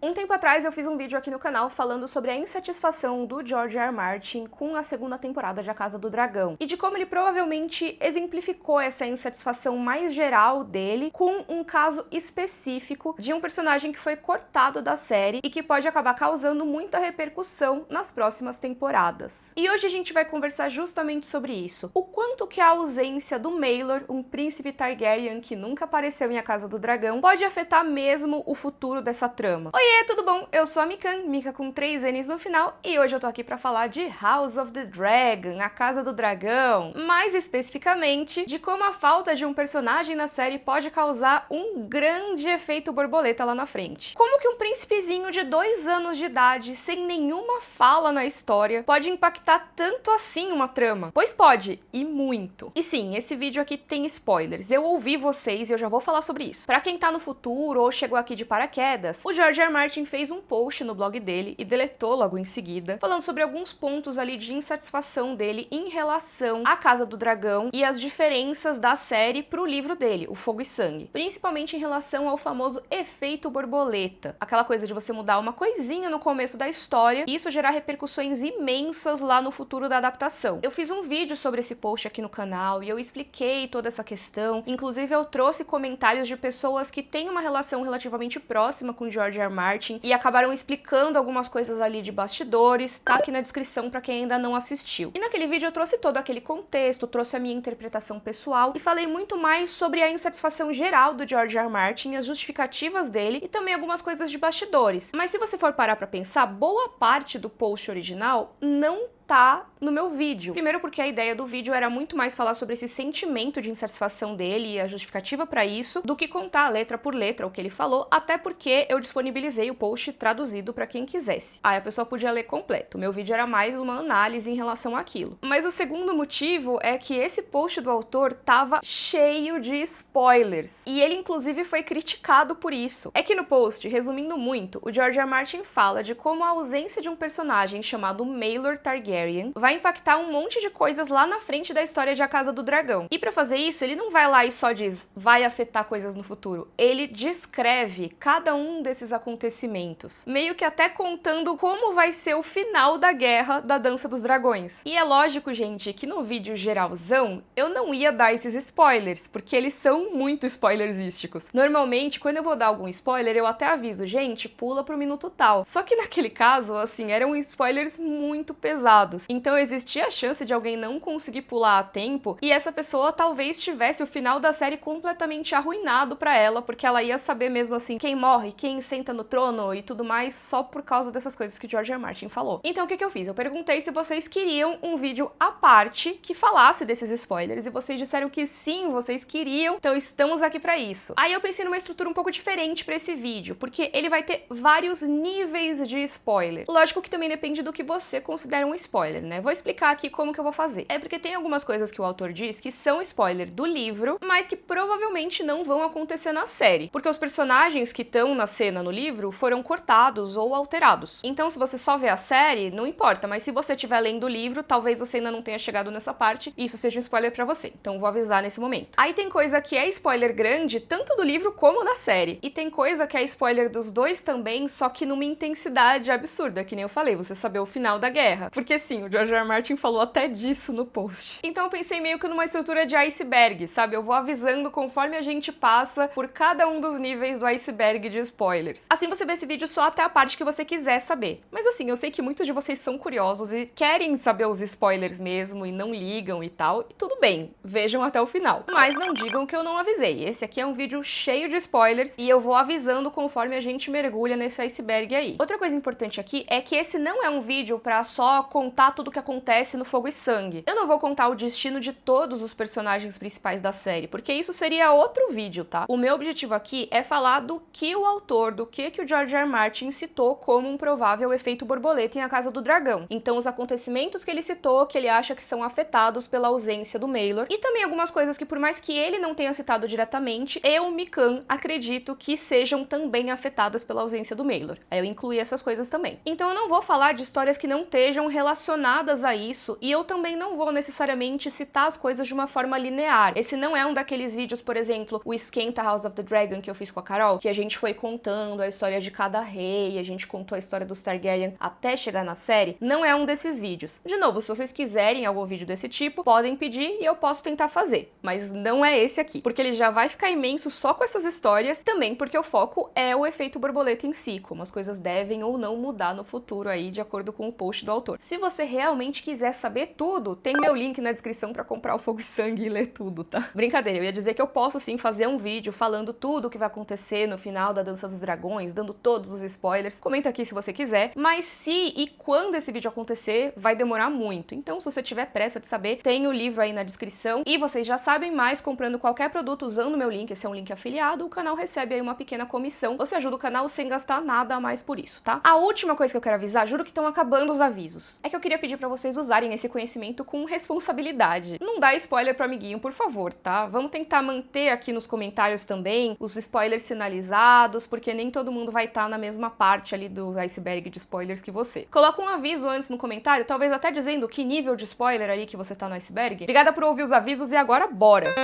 Um tempo atrás eu fiz um vídeo aqui no canal falando sobre a insatisfação do George R. R. Martin com a segunda temporada de A Casa do Dragão e de como ele provavelmente exemplificou essa insatisfação mais geral dele com um caso específico de um personagem que foi cortado da série e que pode acabar causando muita repercussão nas próximas temporadas. E hoje a gente vai conversar justamente sobre isso. O quanto que a ausência do Maelor, um príncipe Targaryen que nunca apareceu em A Casa do Dragão, pode afetar mesmo o futuro dessa trama. Oiê, tudo bom? Eu sou a Mikan, Mika com 3 N's no final, e hoje eu tô aqui pra falar de House of the Dragon, A Casa do Dragão, mais especificamente de como a falta de um personagem na série pode causar um grande efeito borboleta lá na frente. Como que um príncipezinho de 2 anos de idade, sem nenhuma fala na história, pode impactar tanto assim uma trama? Pois pode, e muito. E sim, esse vídeo aqui tem spoilers, eu ouvi vocês e eu já vou falar sobre isso. Pra quem tá no futuro ou chegou aqui de paraquedas, o George R. R. Martin fez um post no blog dele e deletou logo em seguida, falando sobre alguns pontos ali de insatisfação dele em relação à Casa do Dragão e as diferenças da série pro livro dele, O Fogo e Sangue. Principalmente em relação ao famoso efeito borboleta. Aquela coisa de você mudar uma coisinha no começo da história e isso gerar repercussões imensas lá no futuro da adaptação. Eu fiz um vídeo sobre esse post aqui no canal e eu expliquei toda essa questão. Inclusive eu trouxe comentários de pessoas que têm uma relação relativamente próxima com George R. R. Martin e acabaram explicando algumas coisas ali de bastidores, tá aqui na descrição pra quem ainda não assistiu. E naquele vídeo eu trouxe todo aquele contexto, trouxe a minha interpretação pessoal e falei muito mais sobre a insatisfação geral do George R. R. Martin, as justificativas dele e também algumas coisas de bastidores. Mas se você for parar pra pensar, boa parte do post original não tá no meu vídeo. Primeiro porque a ideia do vídeo era muito mais falar sobre esse sentimento de insatisfação dele e a justificativa pra isso, do que contar letra por letra o que ele falou, até porque eu disponibilizei o post traduzido pra quem quisesse. Aí a pessoa podia ler completo. O meu vídeo era mais uma análise em relação àquilo. Mas o segundo motivo é que esse post do autor tava cheio de spoilers. E ele inclusive foi criticado por isso. É que no post, resumindo muito, o George R. R. Martin fala de como a ausência de um personagem chamado Maelor Targaryen vai impactar um monte de coisas lá na frente da história de A Casa do Dragão. E pra fazer isso, ele não vai lá e só diz, vai afetar coisas no futuro. Ele descreve cada um desses acontecimentos, meio que até contando como vai ser o final da guerra da Dança dos Dragões. E é lógico, gente, que no vídeo geralzão, eu não ia dar esses spoilers, porque eles são muito spoilersísticos. Normalmente, quando eu vou dar algum spoiler, eu até aviso, gente, pula pro minuto tal. Só que naquele caso, assim, eram spoilers muito pesados. Então existia a chance de alguém não conseguir pular a tempo e essa pessoa talvez tivesse o final da série completamente arruinado pra ela, porque ela ia saber mesmo assim quem morre, quem senta no trono e tudo mais só por causa dessas coisas que George R. R. Martin falou. Então o que eu fiz? Eu perguntei se vocês queriam um vídeo à parte que falasse desses spoilers e vocês disseram que sim, vocês queriam, então estamos aqui pra isso. Aí eu pensei numa estrutura um pouco diferente pra esse vídeo, porque ele vai ter vários níveis de spoiler. Lógico que também depende do que você considera um spoiler, né? Vou explicar aqui como que eu vou fazer. É porque tem algumas coisas que o autor diz que são spoiler do livro, mas que provavelmente não vão acontecer na série, porque os personagens que estão na cena no livro foram cortados ou alterados. Então, se você só vê a série, não importa, mas se você estiver lendo o livro, talvez você ainda não tenha chegado nessa parte e isso seja um spoiler pra você. Então, vou avisar nesse momento. Aí tem coisa que é spoiler grande, tanto do livro como da série. E tem coisa que é spoiler dos dois também, só que numa intensidade absurda, que nem eu falei, você saber o final da guerra. Porque sim, o George R. R. Martin falou até disso no post. Então eu pensei meio que numa estrutura de iceberg, sabe? Eu vou avisando conforme a gente passa por cada um dos níveis do iceberg de spoilers. Assim você vê esse vídeo só até a parte que você quiser saber. Mas assim, eu sei que muitos de vocês são curiosos e querem saber os spoilers mesmo e não ligam e tal, e tudo bem, vejam até o final. Mas não digam que eu não avisei. Esse aqui é um vídeo cheio de spoilers e eu vou avisando conforme a gente mergulha nesse iceberg aí. Outra coisa importante aqui é que esse não é um vídeo pra só contar tudo o que acontece no Fogo e Sangue. Eu não vou contar o destino de todos os personagens principais da série, porque isso seria outro vídeo, tá? O meu objetivo aqui é falar do que o autor, do que o George R. R. Martin citou como um provável efeito borboleta em A Casa do Dragão. Então, os acontecimentos que ele citou, que ele acha que são afetados pela ausência do Maelor, e também algumas coisas que, por mais que ele não tenha citado diretamente, eu, Mikan, acredito que sejam também afetadas pela ausência do Maelor. Aí eu incluí essas coisas também. Então, eu não vou falar de histórias que não estejam relacionadas relacionadas a isso, e eu também não vou necessariamente citar as coisas de uma forma linear. Esse não é um daqueles vídeos, por exemplo, o Esquenta House of the Dragon que eu fiz com a Carol, que a gente foi contando a história de cada rei, a gente contou a história dos Targaryen até chegar na série. Não é um desses vídeos. De novo, se vocês quiserem algum vídeo desse tipo, podem pedir e eu posso tentar fazer, mas não é esse aqui, porque ele já vai ficar imenso só com essas histórias, também porque o foco é o efeito borboleta em si, como as coisas devem ou não mudar no futuro aí, de acordo com o post do autor. Se você realmente quiser saber tudo, tem meu link na descrição pra comprar o Fogo e Sangue e ler tudo, tá? Brincadeira, eu ia dizer que eu posso sim fazer um vídeo falando tudo o que vai acontecer no final da Dança dos Dragões, dando todos os spoilers. Comenta aqui se você quiser, mas se e quando esse vídeo acontecer, vai demorar muito. Então, se você tiver pressa de saber, tem o livro aí na descrição. E vocês já sabem mais, comprando qualquer produto usando o meu link, esse é um link afiliado, o canal recebe aí uma pequena comissão. Você ajuda o canal sem gastar nada a mais por isso, tá? A última coisa que eu quero avisar, juro que estão acabando os avisos, é que eu queria pedir pra vocês usarem esse conhecimento com responsabilidade. Não dá spoiler pro amiguinho, por favor, tá? Vamos tentar manter aqui nos comentários também os spoilers sinalizados, porque nem todo mundo vai estar na mesma parte ali do iceberg de spoilers que você. Coloca um aviso antes no comentário, talvez até dizendo que nível de spoiler ali que você tá no iceberg. Obrigada por ouvir os avisos e agora bora!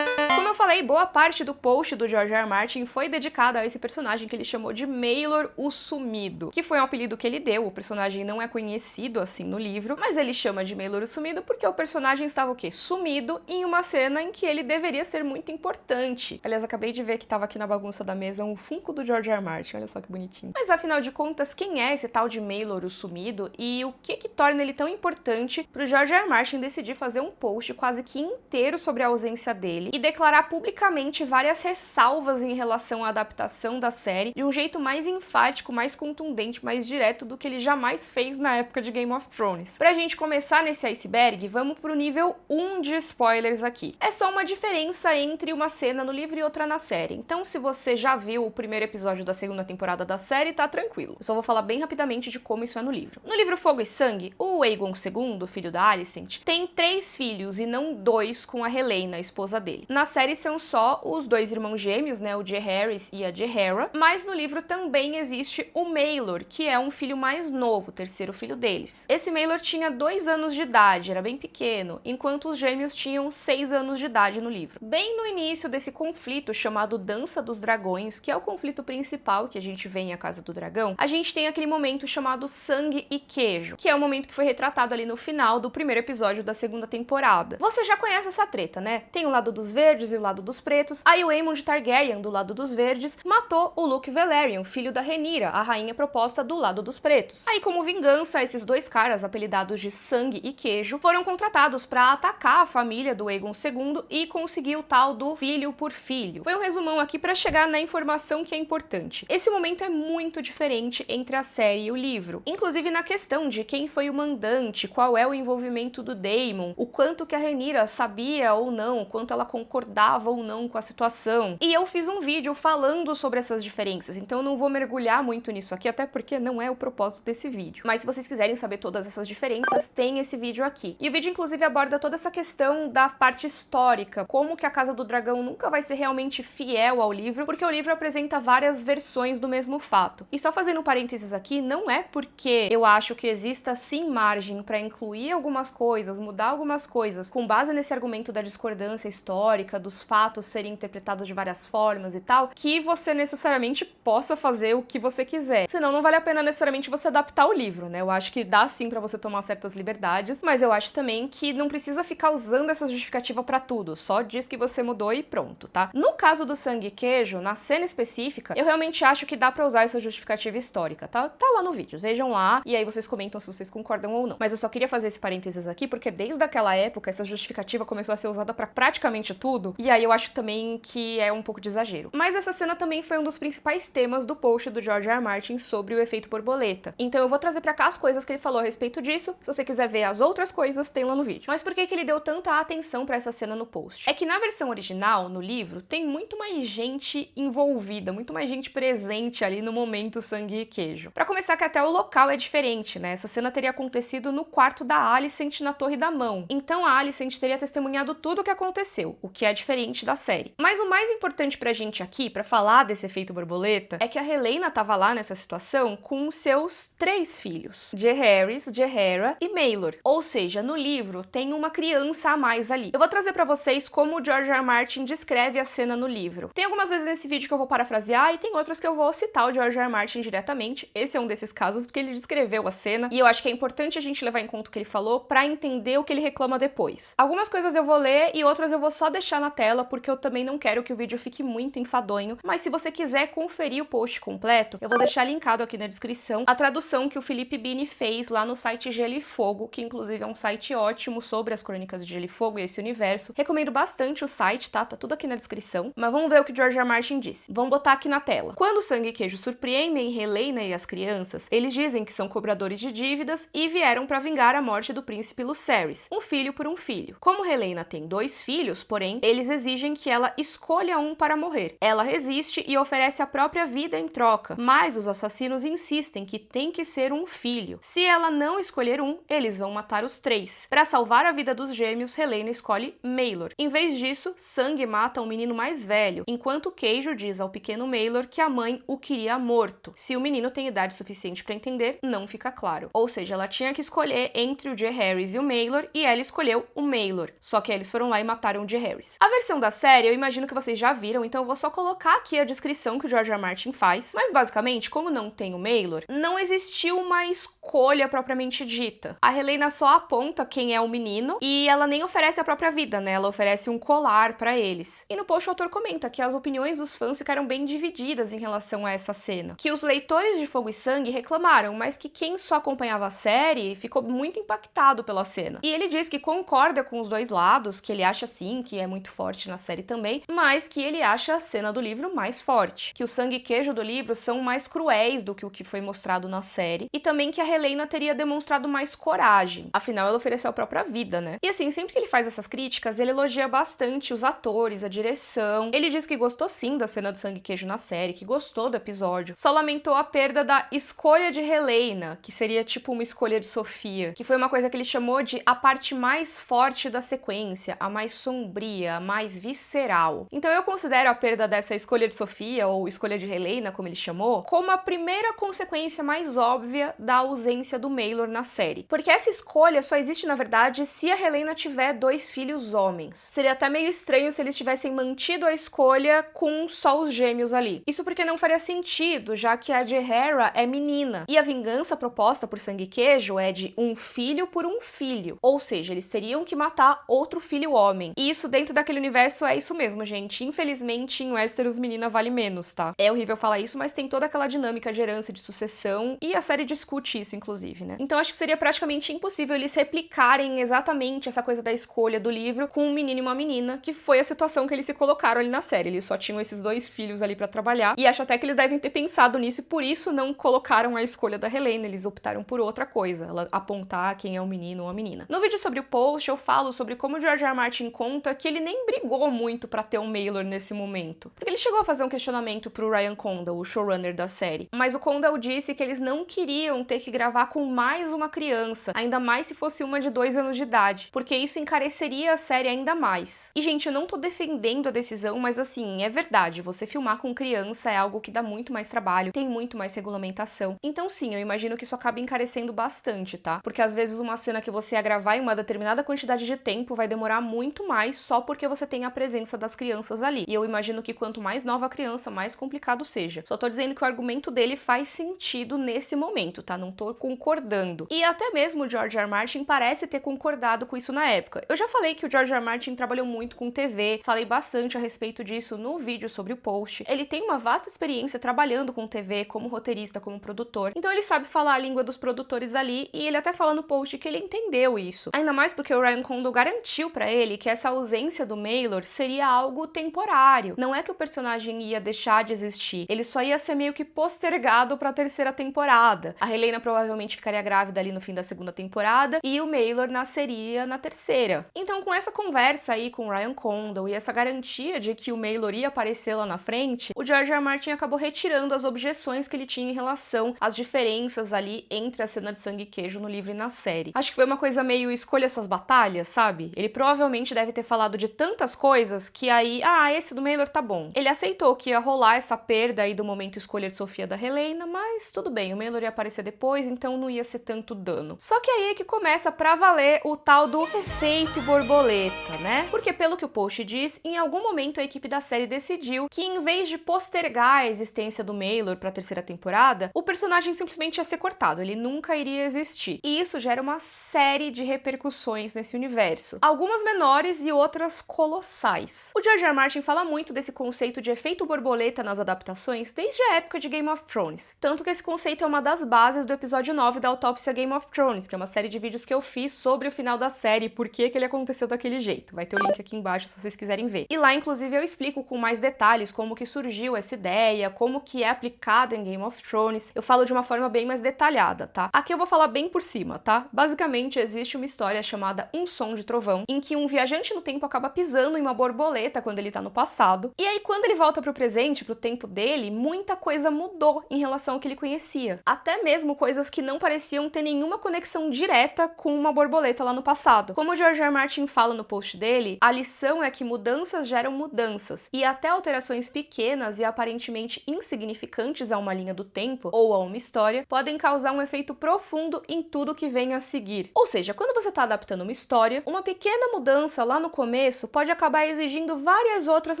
Como eu falei, boa parte do post do George R. R. Martin foi dedicada a esse personagem que ele chamou de Maelor o Sumido, que foi um apelido que ele deu. O personagem não é conhecido assim no livro, mas ele chama de Maelor o Sumido porque o personagem estava o quê? Sumido em uma cena em que ele deveria ser muito importante. Aliás, acabei de ver que estava aqui na bagunça da mesa um Funko do George R. R. Martin, olha só que bonitinho. Mas afinal de contas, quem é esse tal de Maelor o Sumido e o que torna ele tão importante pro George R. R. Martin decidir fazer um post quase que inteiro sobre a ausência dele e declarar publicamente várias ressalvas em relação à adaptação da série de um jeito mais enfático, mais contundente, mais direto do que ele jamais fez na época de Game of Thrones. Pra gente começar nesse iceberg, vamos pro nível 1 de spoilers aqui. É só uma diferença entre uma cena no livro e outra na série. Então, se você já viu o primeiro episódio da segunda temporada da série, tá tranquilo. Eu só vou falar bem rapidamente de como isso é no livro. No livro Fogo e Sangue, o Aegon II, filho da Alicent, tem 3 filhos e não 2 com a Helaena, a esposa dele. Na série são só os 2 irmãos gêmeos, né, o Jaehaerys e a Jaehaera, mas no livro também existe o Maelor, que é um filho mais novo, o terceiro filho deles. Esse Maelor tinha 2 anos de idade, era bem pequeno, enquanto os gêmeos tinham 6 anos de idade no livro. Bem no início desse conflito chamado Dança dos Dragões, que é o conflito principal que a gente vê em A Casa do Dragão, a gente tem aquele momento chamado Sangue e Queijo, que é o momento que foi retratado ali no final do primeiro episódio da segunda temporada. Você já conhece essa treta, né? Tem o lado dos verdes e o lado dos pretos. Aí o Aemond Targaryen, do lado dos verdes, matou o Luke Velaryon, filho da Rhaenyra, a rainha proposta do lado dos pretos. Aí, como vingança, esses 2 caras, apelidados de Sangue e Queijo, foram contratados para atacar a família do Aegon II e conseguir o tal do filho por filho. Foi um resumão aqui para chegar na informação que é importante. Esse momento é muito diferente entre a série e o livro, inclusive na questão de quem foi o mandante, qual é o envolvimento do Daemon, o quanto que a Rhaenyra sabia ou não, o quanto ela concordava ou não com a situação. E eu fiz um vídeo falando sobre essas diferenças, então eu não vou mergulhar muito nisso aqui, até porque não é o propósito desse vídeo. Mas se vocês quiserem saber todas essas diferenças, tem esse vídeo aqui. E o vídeo, inclusive, aborda toda essa questão da parte histórica, como que a Casa do Dragão nunca vai ser realmente fiel ao livro, porque o livro apresenta várias versões do mesmo fato. E só fazendo parênteses aqui, não é porque eu acho que exista sim margem para incluir algumas coisas, mudar algumas coisas, com base nesse argumento da discordância histórica, dos fatos serem interpretados de várias formas e tal, que você necessariamente possa fazer o que você quiser. Senão não vale a pena necessariamente você adaptar o livro, né? Eu acho que dá sim pra você tomar certas liberdades, mas eu acho também que não precisa ficar usando essa justificativa pra tudo, só diz que você mudou e pronto, tá? No caso do Sangue e Queijo, na cena específica, eu realmente acho que dá pra usar essa justificativa histórica, tá? Tá lá no vídeo, vejam lá, e aí vocês comentam se vocês concordam ou não. Mas eu só queria fazer esse parênteses aqui, porque desde aquela época, essa justificativa começou a ser usada pra praticamente tudo, e aí eu acho também que é um pouco de exagero. Mas essa cena também foi um dos principais temas do post do George R. R. Martin sobre o efeito borboleta. Então eu vou trazer pra cá as coisas que ele falou a respeito disso. Se você quiser ver as outras coisas, tem lá no vídeo. Mas por que ele deu tanta atenção pra essa cena no post? É que na versão original, no livro, tem muito mais gente envolvida, muito mais gente presente ali no momento Sangue e Queijo. Pra começar, que até o local é diferente, né? Essa cena teria acontecido no quarto da Alicent na Torre da Mão. Então a Alicent teria testemunhado tudo o que aconteceu, o que é diferente diretamente da série. Mas o mais importante pra gente aqui, pra falar desse efeito borboleta, é que a Helena tava lá nessa situação com seus 3 filhos, Jaehaerys, Jaehaera e Maelor. Ou seja, no livro tem uma criança a mais ali. Eu vou trazer pra vocês como o George R. R. Martin descreve a cena no livro. Tem algumas vezes nesse vídeo que eu vou parafrasear e tem outras que eu vou citar o George R. R. Martin diretamente. Esse é um desses casos porque ele descreveu a cena e eu acho que é importante a gente levar em conta o que ele falou pra entender o que ele reclama depois. Algumas coisas eu vou ler e outras eu vou só deixar na tela porque eu também não quero que o vídeo fique muito enfadonho, mas se você quiser conferir o post completo, eu vou deixar linkado aqui na descrição a tradução que o Felipe Bini fez lá no site Gelo e Fogo, que inclusive é um site ótimo sobre as crônicas de Gelo e Fogo e esse universo. Recomendo bastante o site, tá? Tá tudo aqui na descrição. Mas vamos ver o que George R. R. Martin disse. Vamos botar aqui na tela. Quando Sangue e Queijo surpreendem Helena e as crianças, eles dizem que são cobradores de dívidas e vieram para vingar a morte do príncipe Lucerys, um filho por um filho. Como Helena tem 2 filhos, porém, eles exigem que ela escolha um para morrer. Ela resiste e oferece a própria vida em troca, mas os assassinos insistem que tem que ser um filho. Se ela não escolher um, eles vão matar os 3. Para salvar a vida dos gêmeos, Helena escolhe Maelor. Em vez disso, Sangue mata um menino mais velho, enquanto Queijo diz ao pequeno Maelor que a mãe o queria morto. Se o menino tem idade suficiente para entender, não fica claro. Ou seja, ela tinha que escolher entre o Jaehaerys e o Maelor e ela escolheu o Maelor. Só que eles foram lá e mataram o Jaehaerys. A versão da série eu imagino que vocês já viram, então eu vou só colocar aqui a descrição que o George R. R. Martin faz. Mas basicamente, como não tem o Maelor, não existiu uma escolha propriamente dita. A Helena só aponta quem é o menino e ela nem oferece a própria vida, né? Ela oferece um colar pra eles. E no post o autor comenta que as opiniões dos fãs ficaram bem divididas em relação a essa cena. Que os leitores de Fogo e Sangue reclamaram, mas que quem só acompanhava a série ficou muito impactado pela cena. E ele diz que concorda com os dois lados, que ele acha sim que é muito forte na série também, mas que ele acha a cena do livro mais forte. Que o Sangue e Queijo do livro são mais cruéis do que o que foi mostrado na série. E também que a Helena teria demonstrado mais coragem. Afinal, ela ofereceu a própria vida, né? E assim, sempre que ele faz essas críticas, ele elogia bastante os atores, a direção. Ele diz que gostou sim da cena do Sangue e Queijo na série, que gostou do episódio. Só lamentou a perda da escolha de Helena, que seria tipo uma escolha de Sofia, que foi uma coisa que ele chamou de a parte mais forte da sequência, a mais sombria, a mais visceral. Então eu considero a perda dessa escolha de Sofia, ou escolha de Helena, como ele chamou, como a primeira consequência mais óbvia da ausência do Maelor na série. Porque essa escolha só existe, na verdade, se a Helena tiver 2 filhos homens. Seria até meio estranho se eles tivessem mantido a escolha com só os gêmeos ali. Isso porque não faria sentido, já que a Jaehaera é menina. E a vingança proposta por Sangue e Queijo é de um filho por um filho. Ou seja, eles teriam que matar outro filho homem. E isso dentro daquele universo é isso mesmo, gente. Infelizmente, em Westeros, menina vale menos, tá? É horrível falar isso, mas tem toda aquela dinâmica de herança, de sucessão, e a série discute isso, inclusive, né? Então acho que seria praticamente impossível eles replicarem exatamente essa coisa da escolha do livro com um menino e uma menina, que foi a situação que eles se colocaram ali na série. Eles só tinham esses 2 filhos ali pra trabalhar, e acho até que eles devem ter pensado nisso e por isso não colocaram a escolha da Helena, eles optaram por outra coisa, ela apontar quem é o menino ou a menina. No vídeo sobre o post, eu falo sobre como o George R. R. Martin conta que ele nem brigou muito pra ter um Maelor nesse momento, porque ele chegou a fazer um questionamento pro Ryan Condal, o showrunner da série, mas o Condal disse que eles não queriam ter que gravar com mais uma criança, ainda mais se fosse uma de 2 anos de idade, porque isso encareceria a série ainda mais. E gente, eu não tô defendendo a decisão, mas assim, é verdade, você filmar com criança é algo que dá muito mais trabalho, tem muito mais regulamentação. Então sim, eu imagino que isso acaba encarecendo bastante, tá? Porque às vezes uma cena que você ia gravar em uma determinada quantidade de tempo vai demorar muito mais só porque você tem a presença das crianças ali. E eu imagino que quanto mais nova a criança, mais complicado seja. Só tô dizendo que o argumento dele faz sentido nesse momento, tá? Não tô concordando. E até mesmo o George R. R. Martin parece ter concordado com isso na época. Eu já falei que o George R. R. Martin trabalhou muito com TV, falei bastante a respeito disso no vídeo sobre o post. Ele tem uma vasta experiência trabalhando com TV, como roteirista, como produtor. Então ele sabe falar a língua dos produtores ali e ele até fala no post que ele entendeu isso. Ainda mais porque o Ryan Condal garantiu pra ele que essa ausência do Maelor seria algo temporário. Não é que o personagem ia deixar de existir, ele só ia ser meio que postergado pra 3ª temporada. A Helena provavelmente ficaria grávida ali no fim da 2ª temporada e o Maelor nasceria na 3ª. Então com essa conversa aí com o Ryan Condal e essa garantia de que o Maelor ia aparecer lá na frente, o George R. R. Martin acabou retirando as objeções que ele tinha em relação às diferenças ali entre a cena de Sangue e Queijo no livro e na série. Acho que foi uma coisa meio escolha suas batalhas, sabe? Ele provavelmente deve ter falado de tantas coisas que aí, esse do Maelor tá bom. Ele aceitou que ia rolar essa perda aí do momento escolha de Sofia da Helena, mas tudo bem, o Maelor ia aparecer depois, então não ia ser tanto dano. Só que aí é que começa pra valer o tal do efeito borboleta, né? Porque pelo que o post diz, em algum momento a equipe da série decidiu que em vez de postergar a existência do Maelor pra terceira temporada, o personagem simplesmente ia ser cortado, ele nunca iria existir. E isso gera uma série de repercussões nesse universo. Algumas menores e outras colossais. O George R. R. Martin fala muito desse conceito de efeito borboleta nas adaptações desde a época de Game of Thrones. Tanto que esse conceito é uma das bases do episódio 9 da Autópsia Game of Thrones, que é uma série de vídeos que eu fiz sobre o final da série e por que ele aconteceu daquele jeito. Vai ter o link aqui embaixo se vocês quiserem ver. E lá, inclusive, eu explico com mais detalhes como que surgiu essa ideia, como que é aplicada em Game of Thrones. Eu falo de uma forma bem mais detalhada, tá? Aqui eu vou falar bem por cima, tá? Basicamente, existe uma história chamada Um Som de Trovão, em que um viajante no tempo acaba pisando em uma borboleta quando ele tá no passado. E aí, quando ele volta pro presente, pro tempo dele, muita coisa mudou em relação ao que ele conhecia. Até mesmo coisas que não pareciam ter nenhuma conexão direta com uma borboleta lá no passado. Como o George R. R. Martin fala no post dele, a lição é que mudanças geram mudanças, e até alterações pequenas e aparentemente insignificantes a uma linha do tempo ou a uma história podem causar um efeito profundo em tudo que vem a seguir. Ou seja, quando você está adaptando uma história, uma pequena mudança lá no começo pode acabar exigindo várias outras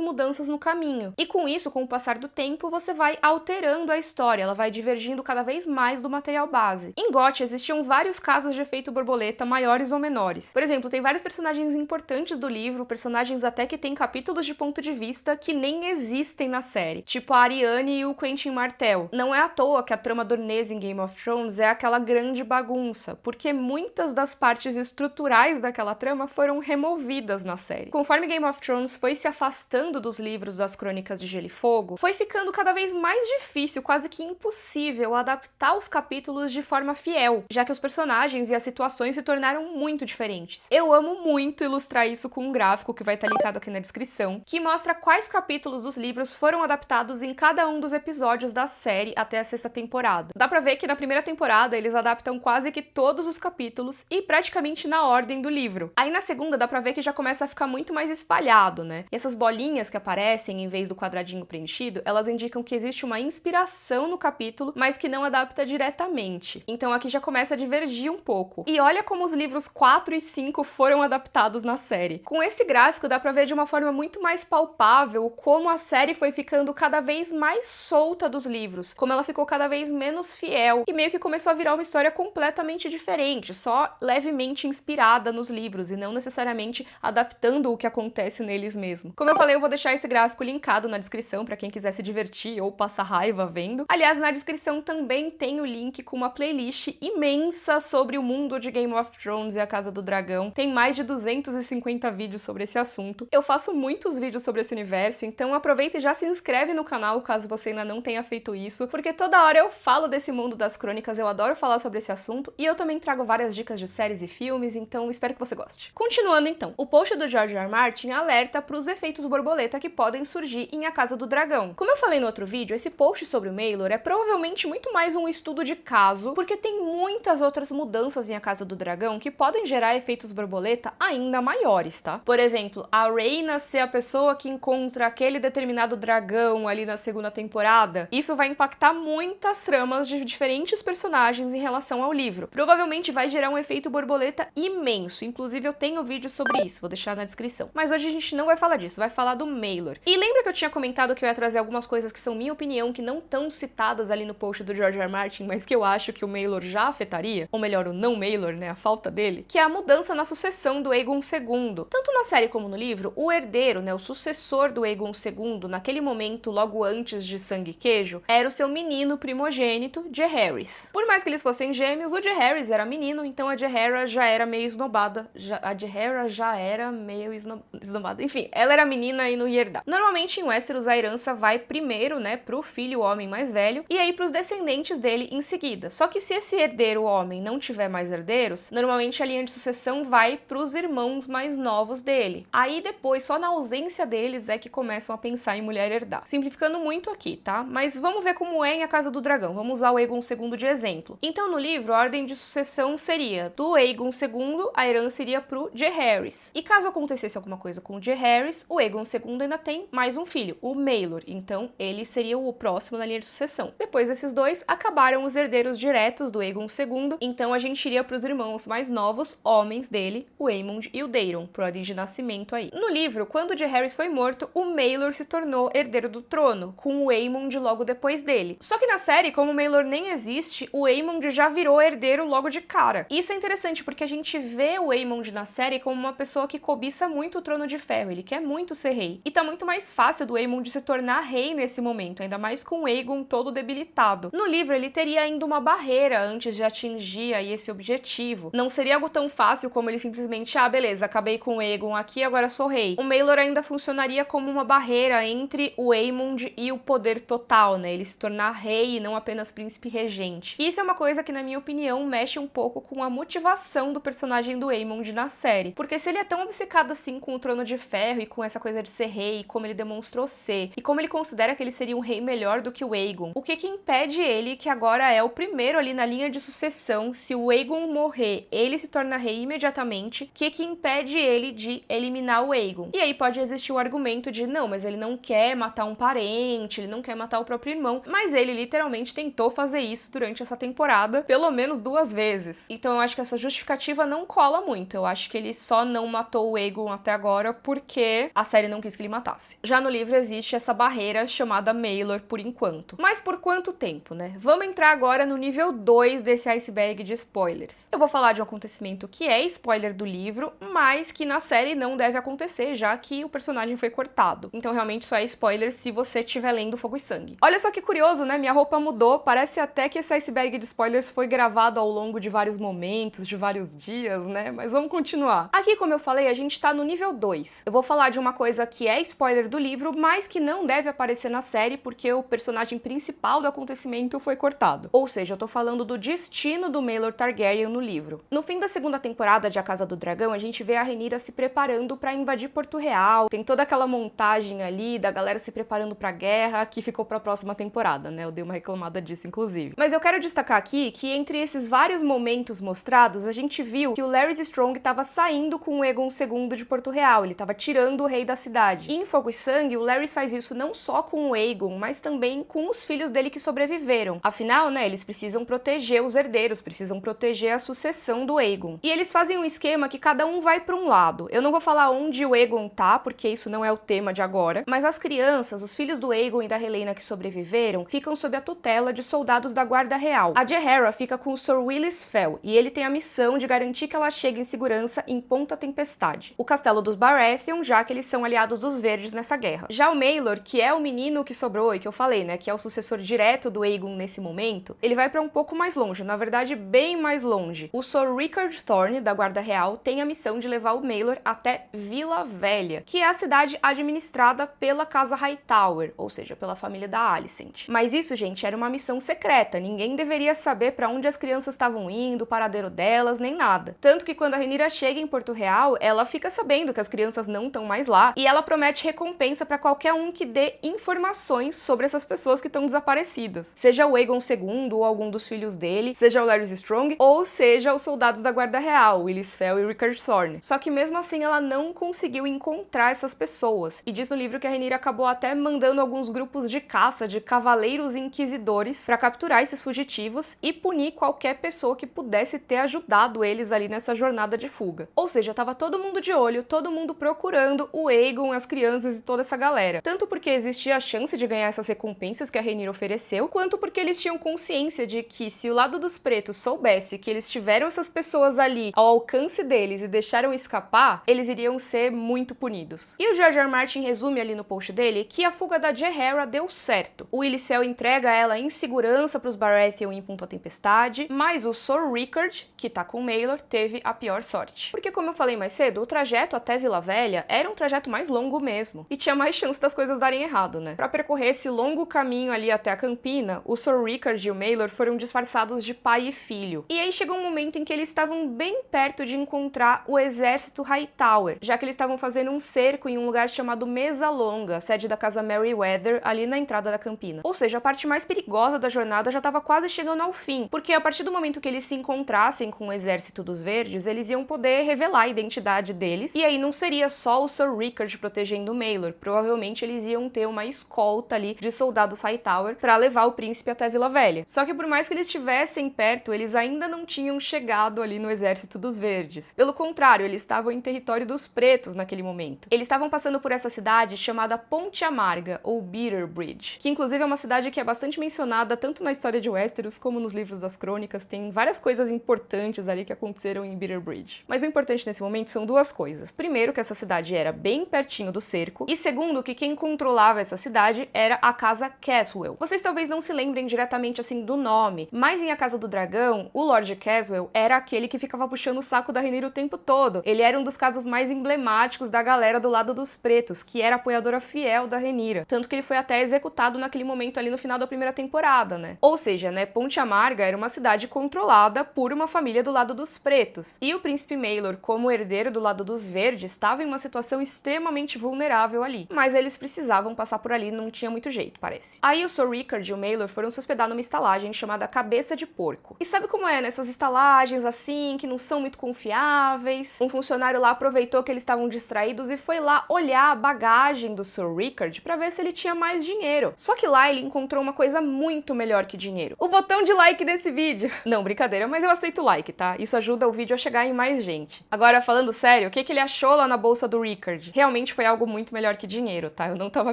mudanças no caminho. E com isso, com o passar do tempo, você vai alterando a história, ela vai divergindo cada vez mais do material base. Em GOT existiam vários casos de efeito borboleta, maiores ou menores. Por exemplo, tem vários personagens importantes do livro, personagens até que têm capítulos de ponto de vista que nem existem na série, tipo a Arianne e o Quentyn Martell. Não é à toa que a trama dornesa em Game of Thrones é aquela grande bagunça, porque muitas das partes estruturais daquela trama foram removidas na série. Conforme Game of Thrones foi se afastando dos livros das Crônicas de Gelo e Fogo, foi ficando cada vez mais difícil, quase que impossível, adaptar os capítulos de forma fiel, já que os personagens e as situações se tornaram muito diferentes. Eu amo muito ilustrar isso com um gráfico que vai estar linkado aqui na descrição, que mostra quais capítulos dos livros foram adaptados em cada um dos episódios da série até a sexta temporada. Dá pra ver que na primeira temporada eles adaptam quase que todos os capítulos e praticamente na ordem do livro. Aí na segunda dá pra ver que já começa a ficar muito mais espalhado, né? E essas bolinhas que aparecem em vez do quadradinho preenchido, elas indicam que existe uma inspiração no capítulo, mas que não adapta diretamente. Então aqui já começa a divergir um pouco. E olha como os livros 4 e 5 foram adaptados na série. Com esse gráfico dá pra ver de uma forma muito mais palpável como a série foi ficando cada vez mais solta dos livros, como ela ficou cada vez menos fiel e meio que começou a virar uma história completamente diferente, só levemente inspirada nos livros e não necessariamente adaptando o que acontece neles mesmo. Como eu falei, eu vou deixar esse gráfico linkado na descrição pra quem quiser se divertir ou passar raiva vendo. Aliás, na descrição também tem o link com uma playlist imensa sobre o mundo de Game of Thrones e a Casa do Dragão. Tem mais de 250 vídeos sobre esse assunto. Eu faço muitos vídeos sobre esse universo, então aproveita e já se inscreve no canal caso você ainda não tenha feito isso, porque toda hora eu falo desse mundo das crônicas, eu adoro falar sobre esse assunto, e eu também trago várias dicas de séries e filmes, então espero que você goste. Continuando então, o post do George R. R. Martin alerta para os efeitos borboleta que podem surgir em A Casa do Dragão. Como eu falei no outro vídeo, esse post sobre o Maelor é provavelmente muito mais um estudo de caso, porque tem muitas outras mudanças em A Casa do Dragão que podem gerar efeitos borboleta ainda maiores, tá? Por exemplo, a Rhaena ser a pessoa que encontra aquele determinado dragão ali na segunda temporada, isso vai impactar muitas tramas de diferentes personagens em relação ao livro. Provavelmente vai gerar um efeito borboleta imenso, inclusive eu tenho vídeo sobre isso, vou deixar na descrição. Mas hoje a gente não vai falar disso, vai falar do Maelor. E lembra que eu tinha comentado que eu ia trazer algumas coisas que são minha opinião, que não estão citadas ali no post do George R. R. Martin, mas que eu acho que o Maelor já afetaria? Ou melhor, o não Maelor, né, a falta dele? Que é a mudança na sucessão do Aegon II. Tanto na série como no livro, o herdeiro, né, o sucessor do Aegon II, naquele momento, logo antes de Sangue e Queijo, era o seu menino primogênito, Jaehaerys. Por mais que eles fossem gêmeos, o Jaehaerys era menino, então a Jaehaera já era meio esnobada. A Jaehaera já era meio esnobada. Enfim, ela era menina e não ia herdar. Normalmente em Westeros a herança vai primeiro, né, pro filho, o homem mais velho, e aí pros descendentes dele em seguida. Só que se esse herdeiro, o homem, não tiver mais herdeiros, normalmente a linha de sucessão vai pros irmãos mais novos dele. Aí depois, só na ausência deles, é que começam a pensar em mulher herdar. Simplificando muito aqui, tá? Mas vamos ver como é em A Casa do Dragão. Vamos usar o Aegon II de exemplo. Então no livro, a ordem de sucessão seria do Aegon II, a herança iria pro Jaehaerys. E caso acontecesse alguma coisa coisa com o Jaehaerys, o Aegon II ainda tem mais um filho, o Maelor, então ele seria o próximo na linha de sucessão. Depois desses dois, acabaram os herdeiros diretos do Aegon II, então a gente iria para os irmãos mais novos, homens dele, o Aemond e o Daeron, por ordem de nascimento aí. No livro, quando o Jaehaerys foi morto, o Maelor se tornou herdeiro do trono, com o Aemond logo depois dele. Só que na série, como o Maelor nem existe, o Aemond já virou herdeiro logo de cara. Isso é interessante porque a gente vê o Aemond na série como uma pessoa que cobiça muito o Trono de Ferro, ele quer muito ser rei. E tá muito mais fácil do Aemond se tornar rei nesse momento, ainda mais com o Aegon todo debilitado. No livro, ele teria ainda uma barreira antes de atingir aí esse objetivo. Não seria algo tão fácil como ele simplesmente, beleza, acabei com o Aegon aqui, agora sou rei. O Maelor ainda funcionaria como uma barreira entre o Aemond e o poder total, né? Ele se tornar rei e não apenas príncipe regente. E isso é uma coisa que, na minha opinião, mexe um pouco com a motivação do personagem do Aemond na série. Porque se ele é tão obcecado assim com o Trono de Ferro e com essa coisa de ser rei, como ele demonstrou ser, e como ele considera que ele seria um rei melhor do que o Aegon, o que impede ele, que agora é o primeiro ali na linha de sucessão, se o Aegon morrer, ele se torna rei imediatamente, o que impede ele de eliminar o Aegon? E aí pode existir o argumento de, não, mas ele não quer matar um parente, ele não quer matar o próprio irmão, mas ele literalmente tentou fazer isso durante essa temporada, pelo menos 2 vezes. Então eu acho que essa justificativa não cola muito, eu acho que ele só não matou o Aegon até agora porque a série não quis que ele matasse. Já no livro existe essa barreira chamada Maelor por enquanto. Mas por quanto tempo, né? Vamos entrar agora no nível 2 desse iceberg de spoilers. Eu vou falar de um acontecimento que é spoiler do livro, mas que na série não deve acontecer, já que o personagem foi cortado. Então realmente só é spoiler se você estiver lendo Fogo e Sangue. Olha só que curioso, né? Minha roupa mudou, parece até que esse iceberg de spoilers foi gravado ao longo de vários momentos, de vários dias, né? Mas vamos continuar. Aqui, como eu falei, a gente tá no nível 2. Eu vou falar de uma coisa que é spoiler do livro, mas que não deve aparecer na série porque o personagem principal do acontecimento foi cortado. Ou seja, eu tô falando do destino do Maelor Targaryen no livro. No fim da 2ª temporada de A Casa do Dragão, a gente vê a Rhaenyra se preparando pra invadir Porto Real. Tem toda aquela montagem ali da galera se preparando pra guerra, que ficou pra próxima temporada, né? Eu dei uma reclamada disso, inclusive. Mas eu quero destacar aqui que entre esses vários momentos mostrados, a gente viu que o Larys Strong tava saindo com o Aegon II de Porto Real, ele tava tirando o rei da cidade. E em Fogo e Sangue, o Larys faz isso não só com o Aegon, mas também com os filhos dele que sobreviveram. Afinal, né, eles precisam proteger os herdeiros, precisam proteger a sucessão do Aegon. E eles fazem um esquema que cada um vai pra um lado. Eu não vou falar onde o Aegon tá, porque isso não é o tema de agora, mas as crianças, os filhos do Aegon e da Helaena que sobreviveram, ficam sob a tutela de soldados da Guarda Real. A Jaehaera fica com o Sir Willis Fell, e ele tem a missão de garantir que ela chegue em segurança em Ponta Tempestade, o castelo dos Baratheon, já que eles são aliados dos Verdes nessa guerra. Já o Maelor, que é o menino que sobrou e que eu falei, né, que é o sucessor direto do Aegon nesse momento, ele vai pra um pouco mais longe, na verdade bem mais longe. O Sir Rickard Thorne, da Guarda Real, tem a missão de levar o Maelor até Vila Velha, que é a cidade administrada pela Casa Hightower, ou seja, pela família da Alicent. Mas isso, gente, era uma missão secreta, ninguém deveria saber pra onde as crianças estavam indo, o paradeiro delas, nem nada. Tanto que quando a Rhaenyra chega em Porto Real, ela fica sabendo que as crianças não estão mais lá, e ela promete recompensa pra qualquer um que dê informações sobre essas pessoas que estão desaparecidas. Seja o Aegon II ou algum dos filhos dele, seja o Larys Strong, ou seja os soldados da Guarda Real, Willis Fell e Rickard Thorne. Só que mesmo assim ela não conseguiu encontrar essas pessoas, e diz no livro que a Rhaenyra acabou até mandando alguns grupos de caça de cavaleiros inquisidores pra capturar esses fugitivos e punir qualquer pessoa que pudesse ter ajudado eles ali nessa jornada de fuga. Ou seja, tava todo mundo de olho, todo mundo procurando o Aegon, as crianças e toda essa galera. Tanto porque existia a chance de ganhar essas recompensas que a Rhaenyra ofereceu, quanto porque eles tinham consciência de que se o lado dos pretos soubesse que eles tiveram essas pessoas ali ao alcance deles e deixaram escapar, eles iriam ser muito punidos. E o George R. R. Martin resume ali no post dele que a fuga da Jaehaera deu certo. O Willis Fell entrega ela em segurança para os Baratheon em Ponta Tempestade, mas o Sir Rickard, que tá com o Maelor, teve a pior sorte. Porque, como eu falei mais cedo, o trajeto até Vila Velha era um trajeto mais longo mesmo, e tinha mais chance das coisas darem errado, né? Pra percorrer esse longo caminho ali até a Campina, o Sir Rickard e o Maelor foram disfarçados de pai e filho. E aí chegou um momento em que eles estavam bem perto de encontrar o exército Hightower, já que eles estavam fazendo um cerco em um lugar chamado Mesa Longa, sede da casa Merryweather, ali na entrada da Campina. Ou seja, a parte mais perigosa da jornada já estava quase chegando ao fim, porque a partir do momento que eles se encontrassem com o exército dos Verdes, eles iam poder revelar a identidade deles, e aí não seria só o Sir Rickard protegendo o Maelor, provavelmente eles iam ter uma escolta ali de soldados Hightower para levar o príncipe até Vila Velha. Só que por mais que eles estivessem perto, eles ainda não tinham chegado ali no exército dos Verdes. Pelo contrário, eles estavam em território dos Pretos naquele momento. Eles estavam passando por essa cidade chamada Ponte Amarga, ou Bitterbridge, que inclusive é uma cidade que é bastante mencionada tanto na história de Westeros como nos livros das crônicas. Tem várias coisas importantes ali que aconteceram em Bitterbridge. Mas o importante nesse momento são duas coisas. Primeiro, que essa cidade era bem pertinho do cerco, e segundo, que quem controlava essa cidade era a Casa Caswell. Vocês talvez não se lembrem diretamente assim do nome, mas em A Casa do Dragão, o Lord Caswell era aquele que ficava puxando o saco da Rhaenyra o tempo todo. Ele era um dos casos mais emblemáticos da galera do lado dos Pretos, que era apoiadora fiel da Rhaenyra. Tanto que ele foi até executado naquele momento ali no final da primeira temporada, né? Ou seja, né, Ponte Amarga era uma cidade controlada por uma família do lado dos Pretos. E o príncipe Maelor, como herdeiro do lado dos Verdes, estava em uma situação extremamente vulnerável ali. Mas eles precisavam passar por ali, não tinha muito jeito, parece. Aí o Sir Rickard e o Maelor foram se hospedar numa estalagem chamada Cabeça de Porco. E sabe como é nessas estalagens assim, que não são muito confiáveis? Um funcionário lá aproveitou que eles estavam distraídos e foi lá olhar a bagagem do Sir Rickard pra ver se ele tinha mais dinheiro. Só que lá ele encontrou uma coisa muito melhor que dinheiro: o botão de like desse vídeo. Não, brincadeira, mas eu aceito like, tá? Isso ajuda o vídeo a chegar em mais gente. Agora, falando sério, o que ele achou lá na bolsa do Rickard? Realmente foi algo muito melhor que dinheiro, tá? Eu não tava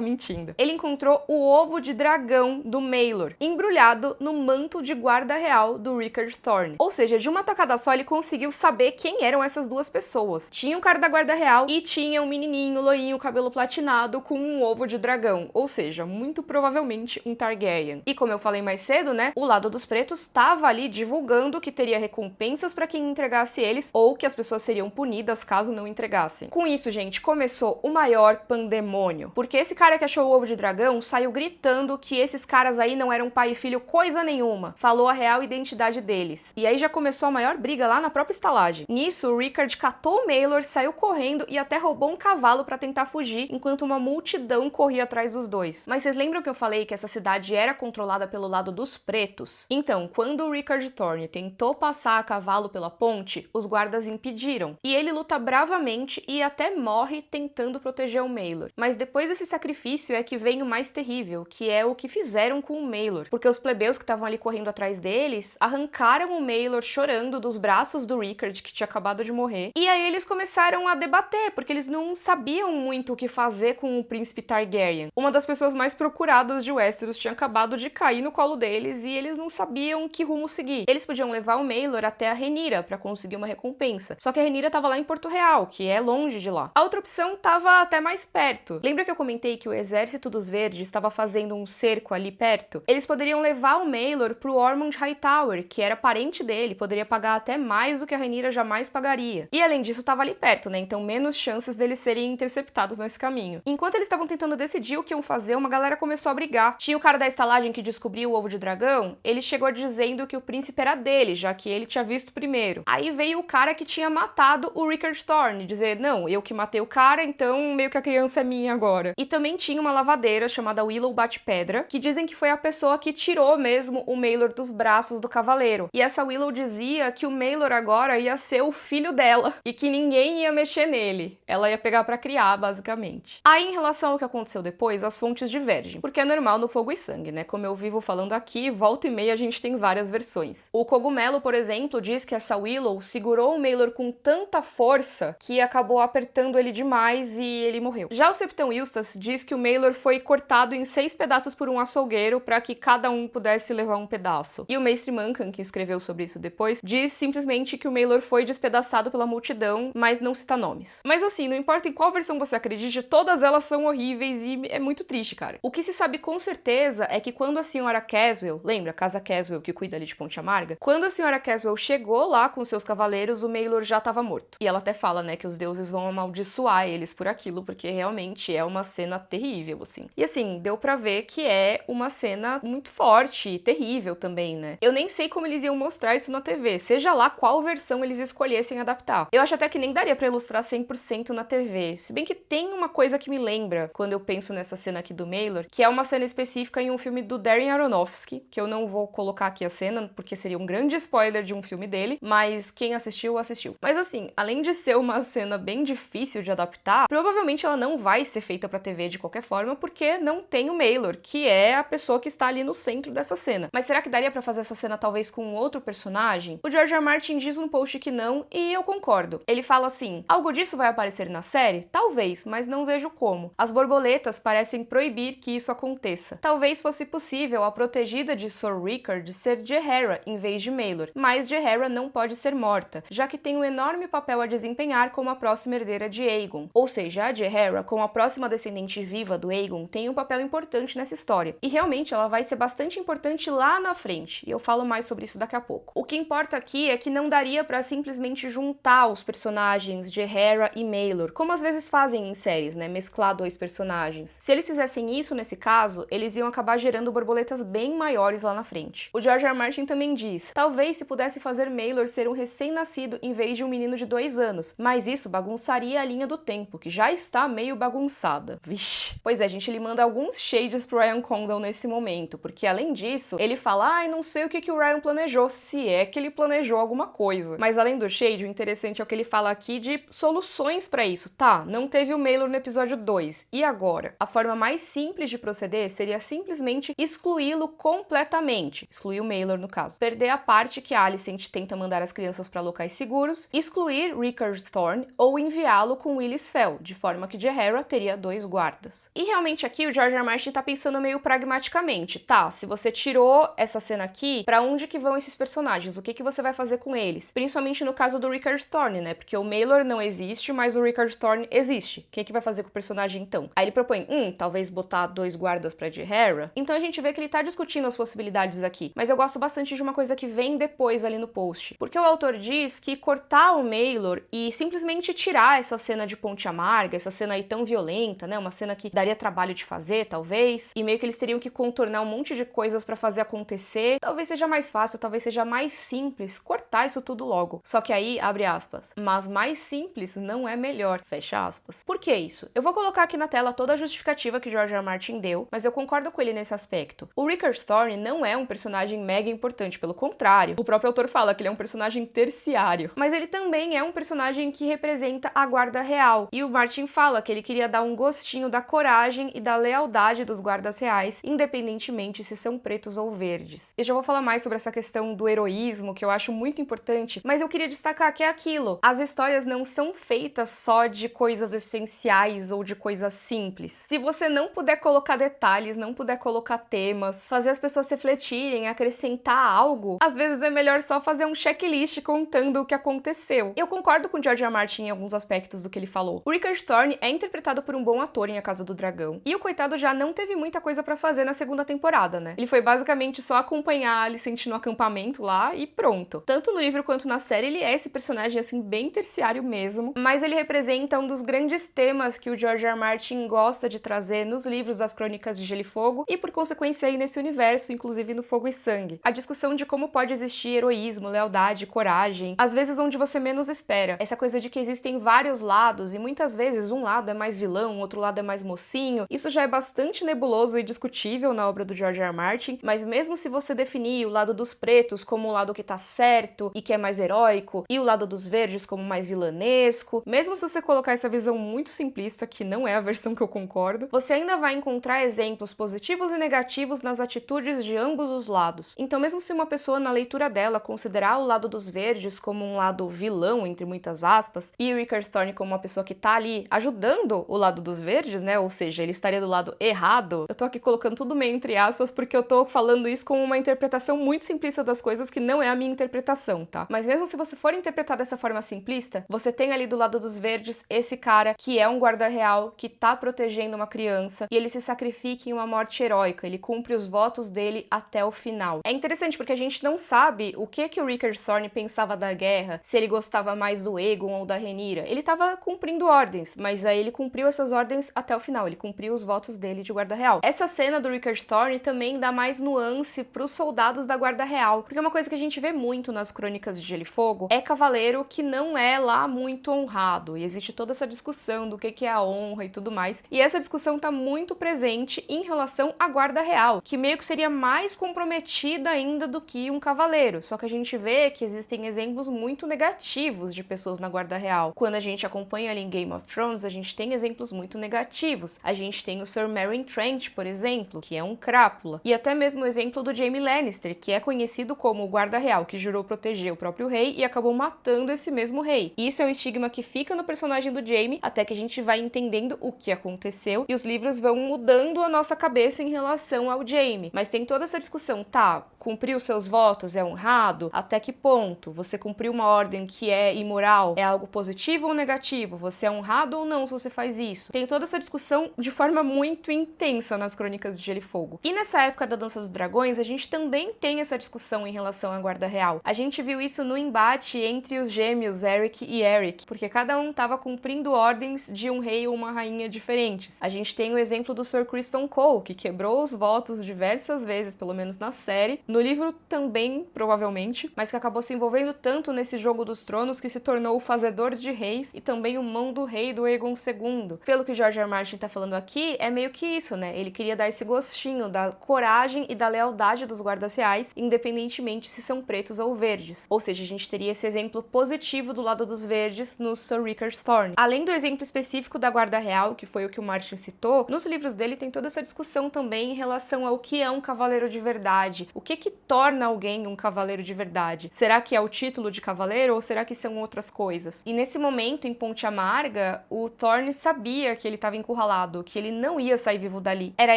mentindo. Ele encontrou o ovo de dragão do Maelor, embrulhado no manto de guarda real do Rickard Thorne. Ou seja, de uma tacada só ele conseguiu saber quem eram essas duas pessoas. Tinha um cara da guarda real e tinha um menininho, loirinho, cabelo platinado com um ovo de dragão. Ou seja, muito provavelmente um Targaryen. E como eu falei mais cedo, né, o lado dos Pretos estava ali divulgando que teria recompensas para quem entregasse eles, ou que as pessoas seriam punidas caso não entregassem. Com isso, gente, começou o maior pandemônio. Porque esse cara que achou o ovo de dragão saiu gritando que esses caras aí não eram pai e filho coisa nenhuma. Falou a real identidade deles. E aí já começou a maior briga lá na própria estalagem. Nisso, o Rickard catou o Maelor, saiu correndo e até roubou um cavalo para tentar fugir, enquanto uma multidão corria atrás dos dois. Mas vocês lembram que eu falei que essa cidade era controlada pelo lado dos Pretos? Então, quando o Rickard Thorne tentou passar a cavalo pela ponte, os guardas impediram. E ele luta bravamente e até morre tentando proteger o Maelor. Mas depois desse sacrifício é que vem o mais terrível, que é o que fizeram com o Maelor. Porque os plebeus que estavam ali correndo atrás deles arrancaram o Maelor chorando dos braços do Rickard, que tinha acabado de morrer. E aí eles começaram a debater, porque eles não sabiam muito o que fazer com o príncipe Targaryen. Uma das pessoas mais procuradas de Westeros tinha acabado de cair no colo deles e eles não sabiam que rumo seguir. Eles podiam levar o Maelor até a Rhaenyra para conseguir uma recompensa. Só que a Rhaenyra estava lá em Porto Real, que é longe de lá. A outra opção estava até mais perto. Lembra que eu comentei que o exército dos Verdes estava fazendo um cerco ali perto? Eles poderiam levar o Maelor pro Ormond Hightower, que era parente dele, poderia pagar até mais do que a Rhaenyra jamais pagaria. E além disso, estava ali perto, né? Então menos chances deles serem interceptados nesse caminho. Enquanto eles estavam tentando decidir o que iam fazer, uma galera começou a brigar. Tinha o cara da estalagem que descobriu o ovo de dragão, ele chegou dizendo que o príncipe era dele, já que ele tinha visto primeiro. Aí veio o cara que tinha matado o Rickard Thorne, dizer, não, eu que matei o cara, então meio que a criança é minha agora. E também tinha uma lavadeira chamada Willow Bate-Pedra, que dizem que foi a pessoa que tirou mesmo o Maelor dos braços do cavaleiro. E essa Willow dizia que o Maelor agora ia ser o filho dela, e que ninguém ia mexer nele. Ela ia pegar pra criar, basicamente. Aí, em relação ao que aconteceu depois, as fontes divergem, porque é normal no Fogo e Sangue, né? Como eu vivo falando aqui, volta e meia a gente tem várias versões. O Cogumelo, por exemplo, diz que essa Willow segurou o Maelor com tanta força que acabou apertando ele demais e ele morreu. Já o Septão Eustace diz que o Maelor foi cortado em 6 pedaços por um açougueiro para que cada um pudesse levar um pedaço. E o Mestre Mancan, que escreveu sobre isso depois, diz simplesmente que o Maelor foi despedaçado pela multidão, mas não cita nomes. Mas assim, não importa em qual versão você acredite, todas elas são horríveis e é muito triste, cara. O que se sabe com certeza é que quando a senhora Caswell, lembra, a Casa Caswell que cuida ali de Ponte Amarga? Quando a senhora Caswell chegou lá com seus cavaleiros, o Maelor já estava morto. E ela até fala, né, que os deuses vão amaldiçoar eles por aquilo, porque realmente é uma cena terrível, assim. E assim, deu pra ver que é uma cena muito forte e terrível também, né? Eu nem sei como eles iam mostrar isso na TV, seja lá qual versão eles escolhessem adaptar. Eu acho até que nem daria pra ilustrar 100% na TV, se bem que tem uma coisa que me lembra quando eu penso nessa cena aqui do Maelor, que é uma cena específica em um filme do Darren Aronofsky, que eu não vou colocar aqui a cena, porque seria um grande spoiler de um filme dele, mas quem assistiu, assistiu. Mas assim, além de ser uma cena bem difícil de adaptar, provavelmente ela não vai ser feita pra TV de qualquer forma, porque não tem o Maelor, que é a pessoa que está ali no centro dessa cena. Mas será que daria pra fazer essa cena talvez com outro personagem? O George R. R. Martin diz no post que não, e eu concordo. Ele fala assim: algo disso vai aparecer na série? Talvez, mas não vejo como. As borboletas parecem proibir que isso aconteça. Talvez fosse possível a protegida de Sir Rickard ser Jaehaera em vez de Maelor, mas Jaehaera não pode ser morta, já que tem um enorme papel a desempenhar como a próxima herdeira de Aegon. Ou seja, a Jaehaera, como a próxima descendente viva do Aegon, tem um papel importante nessa história. E realmente ela vai ser bastante importante lá na frente, e eu falo mais sobre isso daqui a pouco. O que importa aqui é que não daria pra simplesmente juntar os personagens Jaehaera e Maelor, como às vezes fazem em séries, né, mesclar dois personagens. Se eles fizessem isso nesse caso, eles iam acabar gerando borboletas bem maiores lá na frente. O George R. R. Martin também diz: talvez se pudesse fazer Maelor ser um recém-nascido em vez de um menino de 2 anos, mas isso bagunçaria a linha do tempo, que já está meio bagunçada. Vixe. Pois é, gente, ele manda alguns shades pro Ryan Condal nesse momento, porque além disso, ele fala: ai, não sei o que o Ryan planejou, se é que ele planejou alguma coisa. Mas além do shade, o interessante é o que ele fala aqui de soluções pra isso. Tá, não teve o Maelor no episódio 2, e agora? A forma mais simples de proceder seria simplesmente excluí-lo completamente, excluir o Maelor no caso, perder a parte que a Alicent tenta mandar as crianças para locais seguros, excluir Rickard Thorne ou enviá-lo com Willis Fell, de forma que Jaehaera teria 2 guardas. E realmente aqui o George R. R. Martin tá pensando meio pragmaticamente, tá, se você tirou essa cena aqui, pra onde que vão esses personagens? O que você vai fazer com eles? Principalmente no caso do Rickard Thorne, né, porque o Maelor não existe, mas o Rickard Thorne existe. O que vai fazer com o personagem então? Aí ele propõe, talvez botar 2 guardas pra Jaehaera. Então a gente vê que ele tá discutindo as possibilidades aqui, mas eu gosto bastante de uma coisa que vem depois ali no post, porque o autor diz que cortar o Maelor e simplesmente tirar essa cena de Ponte Amarga, essa cena aí tão violenta, né, uma cena que daria trabalho de fazer, talvez, e meio que eles teriam que contornar um monte de coisas pra fazer acontecer, talvez seja mais fácil, talvez seja mais simples cortar isso tudo logo. Só que aí, abre aspas, mas mais simples não é melhor, fecha aspas. Por que isso? Eu vou colocar aqui na tela toda a justificativa que George R. R. Martin deu, mas eu concordo com ele nesse aspecto. O Rickard Thorne não é um personagem mega importante, pelo contrário. O próprio autor fala que ele é um personagem terciário, mas ele também é um personagem que representa a guarda real. E o Martin fala que ele queria dar um gostinho da coragem e da lealdade dos guardas reais, independentemente se são pretos ou verdes. Eu já vou falar mais sobre essa questão do heroísmo, que eu acho muito importante, mas eu queria destacar que é aquilo. As histórias não são feitas só de coisas essenciais ou de coisas simples. Se você não puder colocar detalhes, não puder colocar temas, fazer as pessoas refletirem, acrescentar algo, às vezes é melhor só fazer um checklist contando o que aconteceu. Eu concordo com George R. R. Martin em alguns aspectos do que ele falou. O Rickard Thorne é interpretado por um bom ator em A Casa do Dragão, e o coitado já não teve muita coisa pra fazer na segunda temporada, né? Ele foi basicamente só acompanhar a Alicent no acampamento lá e pronto. Tanto no livro quanto na série ele é esse personagem assim bem terciário mesmo, mas ele representa um dos grandes temas que o George R. R. Martin gosta de trazer nos livros das Crônicas de Gelo e Fogo e por consequência aí nesse universo, inclusive no Fogo e Sangue. A discussão de como pode existir heroísmo, lealdade, coragem, às vezes onde você menos espera. Essa coisa de que existem vários lados e muitas vezes um lado é mais vilão, outro lado é mais mocinho. Isso já é bastante nebuloso e discutível na obra do George R. R. Martin, mas mesmo se você definir o lado dos pretos como o lado que tá certo e que é mais heróico, e o lado dos verdes como mais vilanesco, mesmo se você colocar essa visão muito simplista, que não é a versão que eu concordo, você ainda vai encontrar exemplos positivos e negativos nas atitudes de ambos os lados. Então, mesmo se uma pessoa na leitura dela considerar o lado dos verdes como um lado vilão, entre muitas aspas, e o Rickard Thorne como uma pessoa que tá ali ajudando o lado dos verdes, né, ou seja, ele estaria do lado errado, eu tô aqui colocando tudo meio entre aspas porque eu tô falando isso como uma interpretação muito simplista das coisas que não é a minha interpretação, tá? Mas mesmo se você for interpretar dessa forma simplista, você tem ali do lado dos verdes esse cara que é um guarda real, que tá protegendo uma criança, e ele se sacrifica em uma morte heróica, ele cumpre os votos dele até o final. É interessante porque a gente não sabe o que o Rickard Thorne pensava da guerra, se ele gostava mais do Aegon ou da Rhaenyra. Ele tava cumprindo ordens, mas aí ele cumpriu essas ordens até o final, ele cumpriu os votos dele de guarda real. Essa cena do Rickard Thorne também dá mais nuance pros soldados da guarda real, porque uma coisa que a gente vê muito nas Crônicas de Gelo e Fogo é cavaleiro que não é lá muito honrado, e existe toda essa discussão do que é a honra e tudo mais, e essa discussão tá muito presente em relação à guarda real, que meio que seria mais comprometida ainda do que um cavaleiro, só que a gente vê que existem exemplos muito negativos de pessoas na guarda real. quando a gente acompanha ali em Game of Thrones, a gente tem exemplos muito negativos. A gente tem o Sir Meryn Trant, por exemplo, que é um crápula. E até mesmo o exemplo do Jaime Lannister, que é conhecido como o guarda real, que jurou proteger o próprio rei e acabou matando esse mesmo rei. E isso é um estigma que fica no personagem do Jaime, até que a gente vai entendendo o que aconteceu e os livros vão mudando a nossa cabeça em relação ao Jaime. Mas tem toda essa discussão, tá, cumprir os seus votos é honrado? Até que ponto? Você cumpriu uma ordem que é imoral? É algo positivo ou negativo? Você é honrado ou não se você faz isso? Tem toda essa discussão de forma muito intensa nas Crônicas de Gelo e Fogo. E nessa época da Dança dos Dragões, a gente também tem essa discussão em relação à Guarda Real. A gente viu isso no embate entre os gêmeos Eric e Eric, porque cada um estava cumprindo ordens de um rei ou uma rainha diferentes. A gente tem o exemplo do Sir Criston Cole, que quebrou os votos diversas vezes, pelo menos na série, no livro também, provavelmente, mas que acabou se envolvendo tanto nesse jogo dos tronos que se tornou o fazedor de reis e também o mão do rei do Aegon II. Pelo que George R. R. Martin tá falando aqui, é meio que isso, né? Ele queria dar esse gostinho da coragem e da lealdade dos guardas reais, independentemente se são pretos ou verdes. Ou seja, a gente teria esse exemplo positivo do lado dos verdes no Sir Rickard Thorne. Além do exemplo específico da guarda real, que foi o que o Martin citou, nos livros dele tem toda essa discussão também em relação ao que é um cavaleiro de verdade. O que torna alguém um cavaleiro de verdade? Será que é o título de cavaleiro ou será que são outras coisas? E nesse momento, em Ponte Amarga, o Thorne sabia que ele estava encurralado, que ele não ia sair vivo dali. Era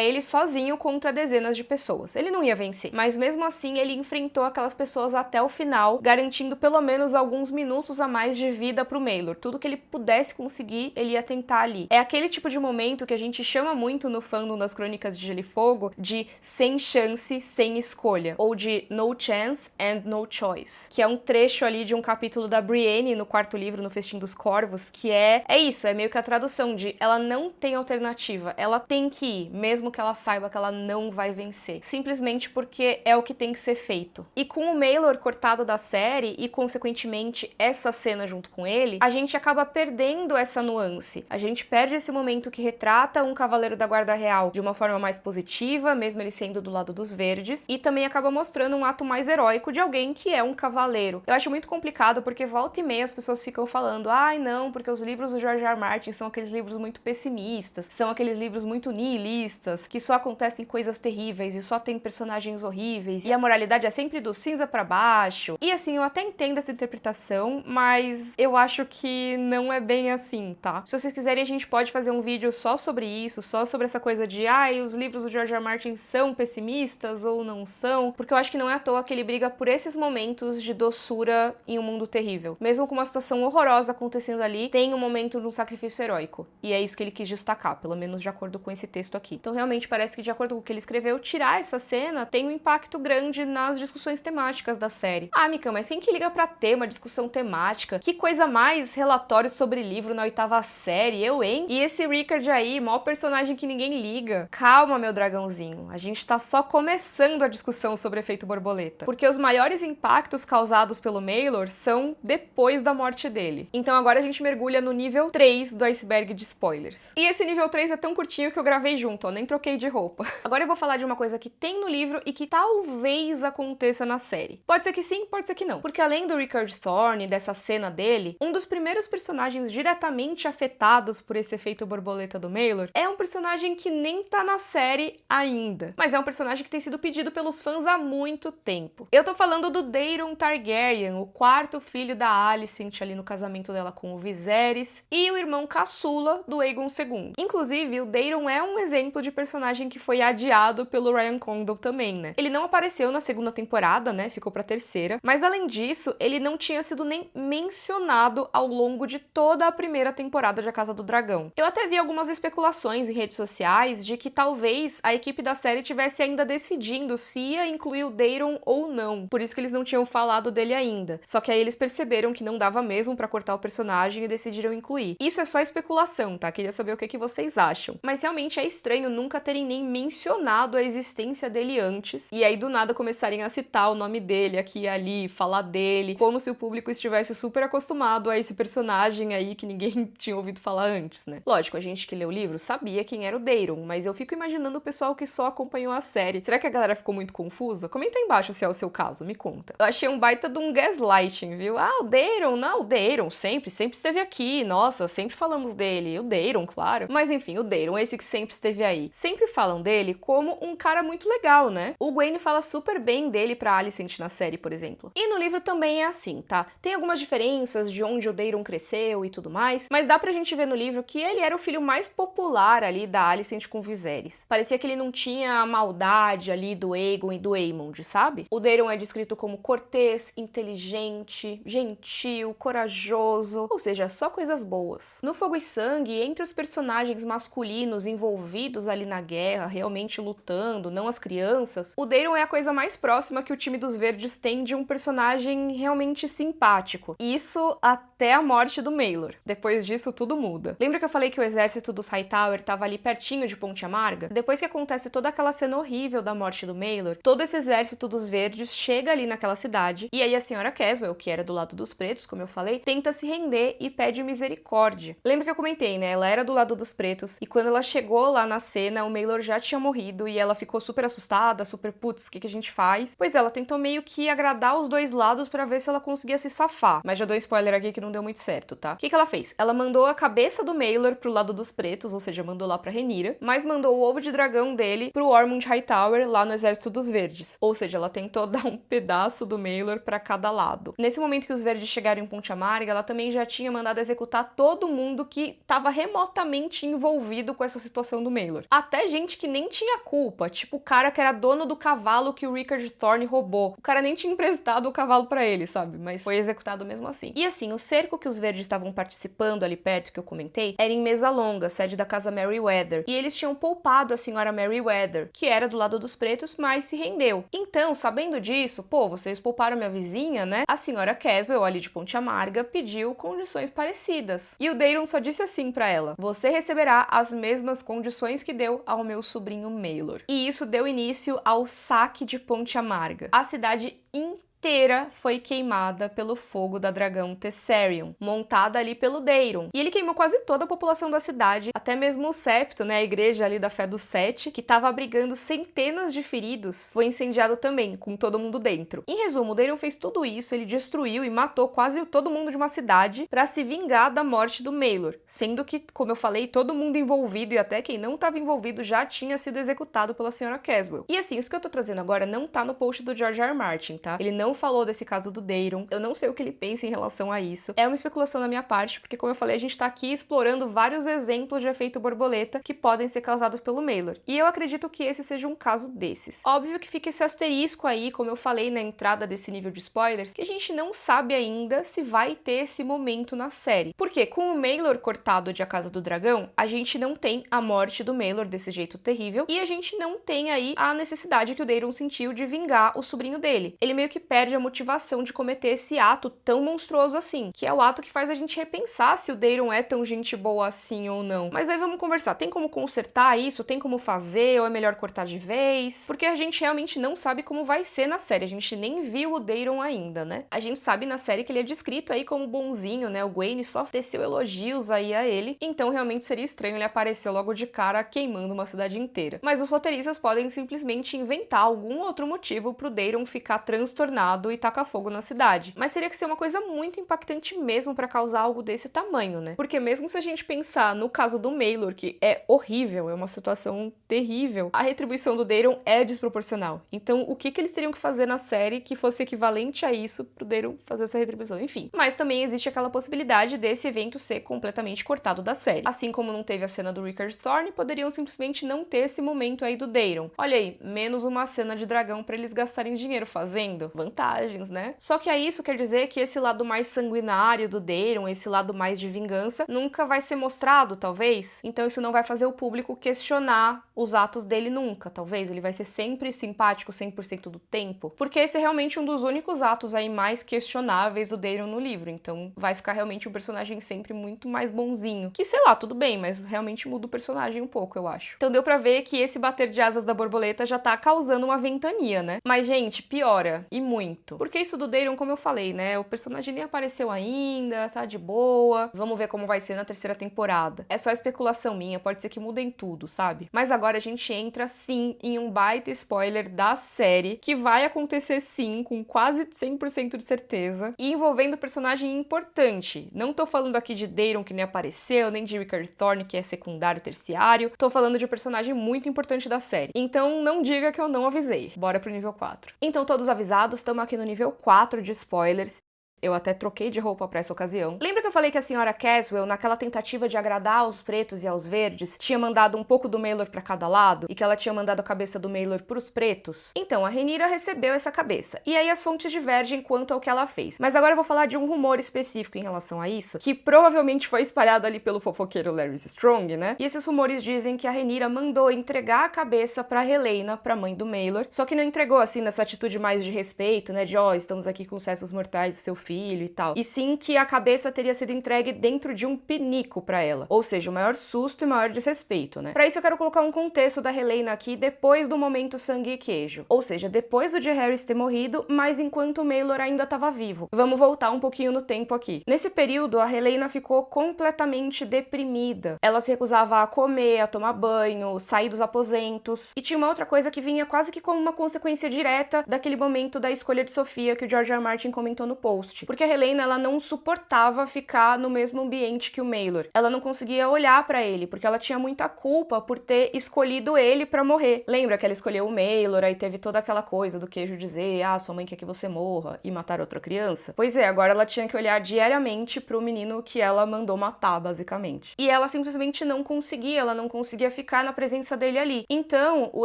ele sozinho contra dezenas de pessoas. Ele não ia vencer. Mas mesmo assim, ele enfrentou aquelas pessoas até o final, garantindo pelo menos alguns minutos a mais de vida pro Maelor. Tudo que ele pudesse conseguir, ele ia tentar ali. É aquele tipo de momento que a gente chama muito no fandom das Crônicas de Gelo e Fogo de sem chance, sem escolha, ou de No Chance and No Choice, que é um trecho ali de um capítulo da Brienne no quarto livro, no Festim dos Corvos, que é isso, é meio que a tradução de ela não tem alternativa, ela tem que ir, mesmo que ela saiba que ela não vai vencer, simplesmente porque é o que tem que ser feito. E com o Maelor cortado da série e, consequentemente, essa cena junto com ele, a gente acaba perdendo essa nuance. A gente perde esse momento que retrata um cavaleiro da Guarda Real de uma forma mais positiva, mesmo ele sendo do lado dos verdes, e também acaba mostrando um ato mais heróico de alguém que é um cavaleiro. Eu acho muito complicado porque volta e meia as pessoas ficam falando, ai não, porque os livros do George R. R. Martin são aqueles livros muito pessimistas, são aqueles livros muito nihilistas, que só acontecem coisas terríveis e só tem personagens horríveis, e a moralidade é sempre do cinza pra baixo. E assim, eu até entendo essa interpretação, mas eu acho que não é bem assim, tá? Se vocês quiserem, a gente pode fazer um vídeo só sobre isso, só sobre essa coisa de, ai, os livros do George R. R. Martin são pessimistas ou não são, porque eu acho que não é à toa que ele briga por esses momentos de doçura em um mundo terrível. Mesmo com uma situação horrorosa acontecendo ali, tem um momento de um sacrifício heróico. E é isso que ele quis destacar, pelo menos de acordo com esse texto aqui. Então realmente parece que, de acordo com o que ele escreveu, tirar essa cena tem um impacto grande nas discussões temáticas da série. Ah, Mika, mas quem que liga pra ter uma discussão temática? Que coisa mais relatórios sobre livro na 8ª série, eu, hein? E esse Rickard aí, maior personagem que ninguém liga. Calma, meu dragãozinho, a gente tá só começando a discussão sobre efeito borboleta, porque os maiores impactos causados pelo Maelor são depois da morte dele. Então agora a gente mergulha no nível 3 do iceberg de spoilers. E esse nível 3 é tão curtinho que eu gravei junto, ó, nem troquei de roupa. Agora eu vou falar de uma coisa que tem no livro e que talvez aconteça na série. Pode ser que sim, pode ser que não. Porque além do Rickard Thorne, dessa cena dele, um dos primeiros personagens diretamente afetados por esse efeito borboleta do Maelor é um personagem que nem tá na série ainda, mas é um personagem que tem sido pedido pelos fãs há muito tempo. Eu tô falando do Daeron Targaryen, o quarto filho da Alicent ali no casamento dela com o Viserys, e o irmão caçula do Aegon II. Inclusive, o Daeron é um exemplo de personagem que foi adiado pelo Ryan Condal também, né? Ele não apareceu na 2ª temporada, né? Ficou pra 3ª, mas além disso, ele não tinha sido nem mencionado ao longo de toda a 1ª temporada de A Casa do Dragão. Eu até vi algumas especulações em redes sociais de que talvez a equipe da série tivesse ainda decidindo se ia incluir o Daeron ou não. Por isso que eles não tinham falado dele ainda. Só que aí eles perceberam que não dava mesmo pra cortar o personagem e decidiram incluir. Isso é só especulação, tá? Queria saber o que vocês acham. Mas realmente é estranho nunca terem nem mencionado a existência dele antes, e aí do nada começarem a citar o nome dele aqui e ali, falar dele, como se o público estivesse super acostumado a esse personagem aí que ninguém tinha ouvido falar antes, né? Lógico, a gente que leu o livro sabia quem era o Daeron, mas eu fico imaginando o pessoal que só acompanhou a série. Será que a galera ficou muito confusa? Comenta aí embaixo se é o seu caso, me conta. Eu achei um baita de um gaslighting, viu? Ah, o Daeron, não, o Daeron, sempre esteve aqui, nossa, sempre falamos dele, o Daeron, claro. Mas enfim, o Daeron, esse que sempre esteve aí. Sempre falam dele como um cara muito legal, né? O Gwen fala super bem dele pra Alicent na série, por exemplo. E no livro também é assim, tá? Tem algumas diferenças de onde o Daeron cresceu e tudo mais, mas dá pra gente ver no livro que ele era o filho mais popular ali da Alicent com Viserys. Parecia que ele não tinha a maldade ali do Aegon e do Aemond, sabe? O Daeron é descrito como cortês, inteligente, gentil, corajoso, ou seja, só coisas boas. No Fogo e Sangue, entre os personagens masculinos envolvidos ali na guerra, realmente lutando, não as crianças, o Daeron é a coisa mais próxima que o time dos Verdes tem de um personagem realmente simpático. Isso até a morte do Maelor. Depois disso, tudo muda. Lembra que eu falei que o exército dos Hightower estava ali pertinho de Ponte Amarga? Depois que acontece toda aquela cena horrível da morte do Maelor, todo esse exército dos Verdes chega ali naquela cidade, e aí a senhora Caswell, que era do lado dos pretos, como eu falei, tenta se render e pede misericórdia. Lembra que eu comentei, né? Ela era do lado dos pretos, e quando ela chegou lá na cena, o Maelor já tinha morrido, e ela ficou super assustada, super, putz, o que a gente faz? Pois ela tentou meio que agradar os dois lados pra ver se ela conseguia se safar. Mas já dou spoiler aqui que não deu muito certo, tá? O que ela fez? Ela mandou a cabeça do Maelor pro lado dos pretos, ou seja, mandou lá pra Rhaenyra, mas mandou o ovo de dragão dele pro Ormond Hightower lá no exército dos Verdes. Ou seja, ela tentou dar um pedaço do Maelor pra cada lado. Nesse momento que os Verdes chegaram em Ponte Amarga, ela também já tinha mandado executar todo mundo que estava remotamente envolvido com essa situação do Maelor. Até gente que nem tinha culpa, tipo o cara que era dono do cavalo que o Rickard Thorne roubou. O cara nem tinha emprestado o cavalo pra ele, sabe? Mas foi executado mesmo assim. E assim, o cerco que os Verdes estavam participando ali perto, que eu comentei, era em Mesa Longa, sede da casa Merryweather. E eles tinham poupado a senhora Merryweather, que era do lado dos pretos, mas se rendeu. Então, sabendo disso, pô, vocês pouparam minha vizinha, né? A senhora Caswell, ali de Ponte Amarga, pediu condições parecidas. E o Daeron só disse assim pra ela: você receberá as mesmas condições que deu ao meu sobrinho Maelor. E isso deu início ao saque de Ponte Amarga. A cidade inteira foi queimada pelo fogo da dragão Tessarion, montada ali pelo Daeron. E ele queimou quase toda a população da cidade, até mesmo o septo, né, a igreja ali da Fé dos Sete, que estava abrigando centenas de feridos, foi incendiado também, com todo mundo dentro. Em resumo, o Daeron fez tudo isso, ele destruiu e matou quase todo mundo de uma cidade para se vingar da morte do Maelor, sendo que, como eu falei, todo mundo envolvido e até quem não estava envolvido já tinha sido executado pela senhora Caswell. E assim, isso que eu tô trazendo agora não tá no post do George R. R. Martin, tá? Ele não falou desse caso do Daeron, eu não sei o que ele pensa em relação a isso. É uma especulação da minha parte, porque como eu falei, a gente tá aqui explorando vários exemplos de efeito borboleta que podem ser causados pelo Maelor. E eu acredito que esse seja um caso desses. Óbvio que fica esse asterisco aí, como eu falei na entrada desse nível de spoilers, que a gente não sabe ainda se vai ter esse momento na série. Porque com o Maelor cortado de A Casa do Dragão, a gente não tem a morte do Maelor desse jeito terrível, e a gente não tem aí a necessidade que o Daeron sentiu de vingar o sobrinho dele. Ele meio que perde a motivação de cometer esse ato tão monstruoso assim, que é o ato que faz a gente repensar se o Daeron é tão gente boa assim ou não. Mas aí vamos conversar, tem como consertar isso? Tem como fazer? Ou é melhor cortar de vez? Porque a gente realmente não sabe como vai ser na série, a gente nem viu o Daeron ainda, né? A gente sabe na série que ele é descrito aí como bonzinho, né? O Gwen só teceu elogios aí a ele, então realmente seria estranho ele aparecer logo de cara queimando uma cidade inteira. Mas os roteiristas podem simplesmente inventar algum outro motivo pro Daeron ficar transtornado e taca fogo na cidade. Mas teria que ser uma coisa muito impactante mesmo pra causar algo desse tamanho, né? Porque mesmo se a gente pensar no caso do Maelor, que é horrível, é uma situação terrível, a retribuição do Daeron é desproporcional. Então, o que eles teriam que fazer na série que fosse equivalente a isso pro Daeron fazer essa retribuição? Enfim. Mas também existe aquela possibilidade desse evento ser completamente cortado da série. Assim como não teve a cena do Rickard Thorne, poderiam simplesmente não ter esse momento aí do Daeron. Olha aí, menos uma cena de dragão pra eles gastarem dinheiro fazendo. Vantagens, né? Só que aí isso quer dizer que esse lado mais sanguinário do Daeron, esse lado mais de vingança, nunca vai ser mostrado, talvez. Então isso não vai fazer o público questionar os atos dele nunca, talvez. Ele vai ser sempre simpático 100% do tempo. Porque esse é realmente um dos únicos atos aí mais questionáveis do Daeron no livro. Então vai ficar realmente um personagem sempre muito mais bonzinho. Que, sei lá, tudo bem, mas realmente muda o personagem um pouco, eu acho. Então deu pra ver que esse bater de asas da borboleta já tá causando uma ventania, né? Mas, gente, piora. E muito. muito. Porque isso do Daeron, como eu falei, né, o personagem nem apareceu ainda, tá de boa. Vamos ver como vai ser na terceira temporada. É só especulação minha, pode ser que mudem tudo, sabe? Mas agora a gente entra, sim, em um baita spoiler da série, que vai acontecer, sim, com quase 100% de certeza, e envolvendo personagem importante. Não tô falando aqui de Daeron, que nem apareceu, nem de Rickard Thorne, que é secundário, terciário. Tô falando de um personagem muito importante da série. Então não diga que eu não avisei. Bora pro nível 4. Então, todos avisados, estamos aqui no nível 4 de spoilers. Eu até troquei de roupa pra essa ocasião. Lembra que eu falei que a senhora Caswell, naquela tentativa de agradar aos pretos e aos verdes, tinha mandado um pouco do Maelor pra cada lado? E que ela tinha mandado a cabeça do Maelor pros pretos? Então, a Rhaenyra recebeu essa cabeça. E aí as fontes divergem quanto ao que ela fez. Mas agora eu vou falar de um rumor específico em relação a isso, que provavelmente foi espalhado ali pelo fofoqueiro Larys Strong, né? E esses rumores dizem que a Rhaenyra mandou entregar a cabeça pra Helaena, pra mãe do Maelor, só que não entregou assim nessa atitude mais de respeito, né? De, estamos aqui com os restos mortais do seu filho e tal. E sim que a cabeça teria sido entregue dentro de um pinico pra ela. Ou seja, o maior susto e maior desrespeito, né? Pra isso eu quero colocar um contexto da Helaena aqui depois do momento sangue e queijo. Ou seja, depois do Jaehaerys ter morrido, mas enquanto o Maelor ainda estava vivo. Vamos voltar um pouquinho no tempo aqui. Nesse período, a Helaena ficou completamente deprimida. Ela se recusava a comer, a tomar banho, sair dos aposentos. E tinha uma outra coisa que vinha quase que como uma consequência direta daquele momento da escolha de Sofia que o George R. R. Martin comentou no post. Porque a Helaena, ela não suportava ficar no mesmo ambiente que o Maelor. Ela não conseguia olhar pra ele, porque ela tinha muita culpa por ter escolhido ele pra morrer. Lembra que ela escolheu o Maelor, aí teve toda aquela coisa do queijo dizer, sua mãe quer que você morra, e matar outra criança? Pois é, agora ela tinha que olhar diariamente pro menino que ela mandou matar, basicamente. E ela simplesmente não conseguia, ela não conseguia ficar na presença dele ali. Então, o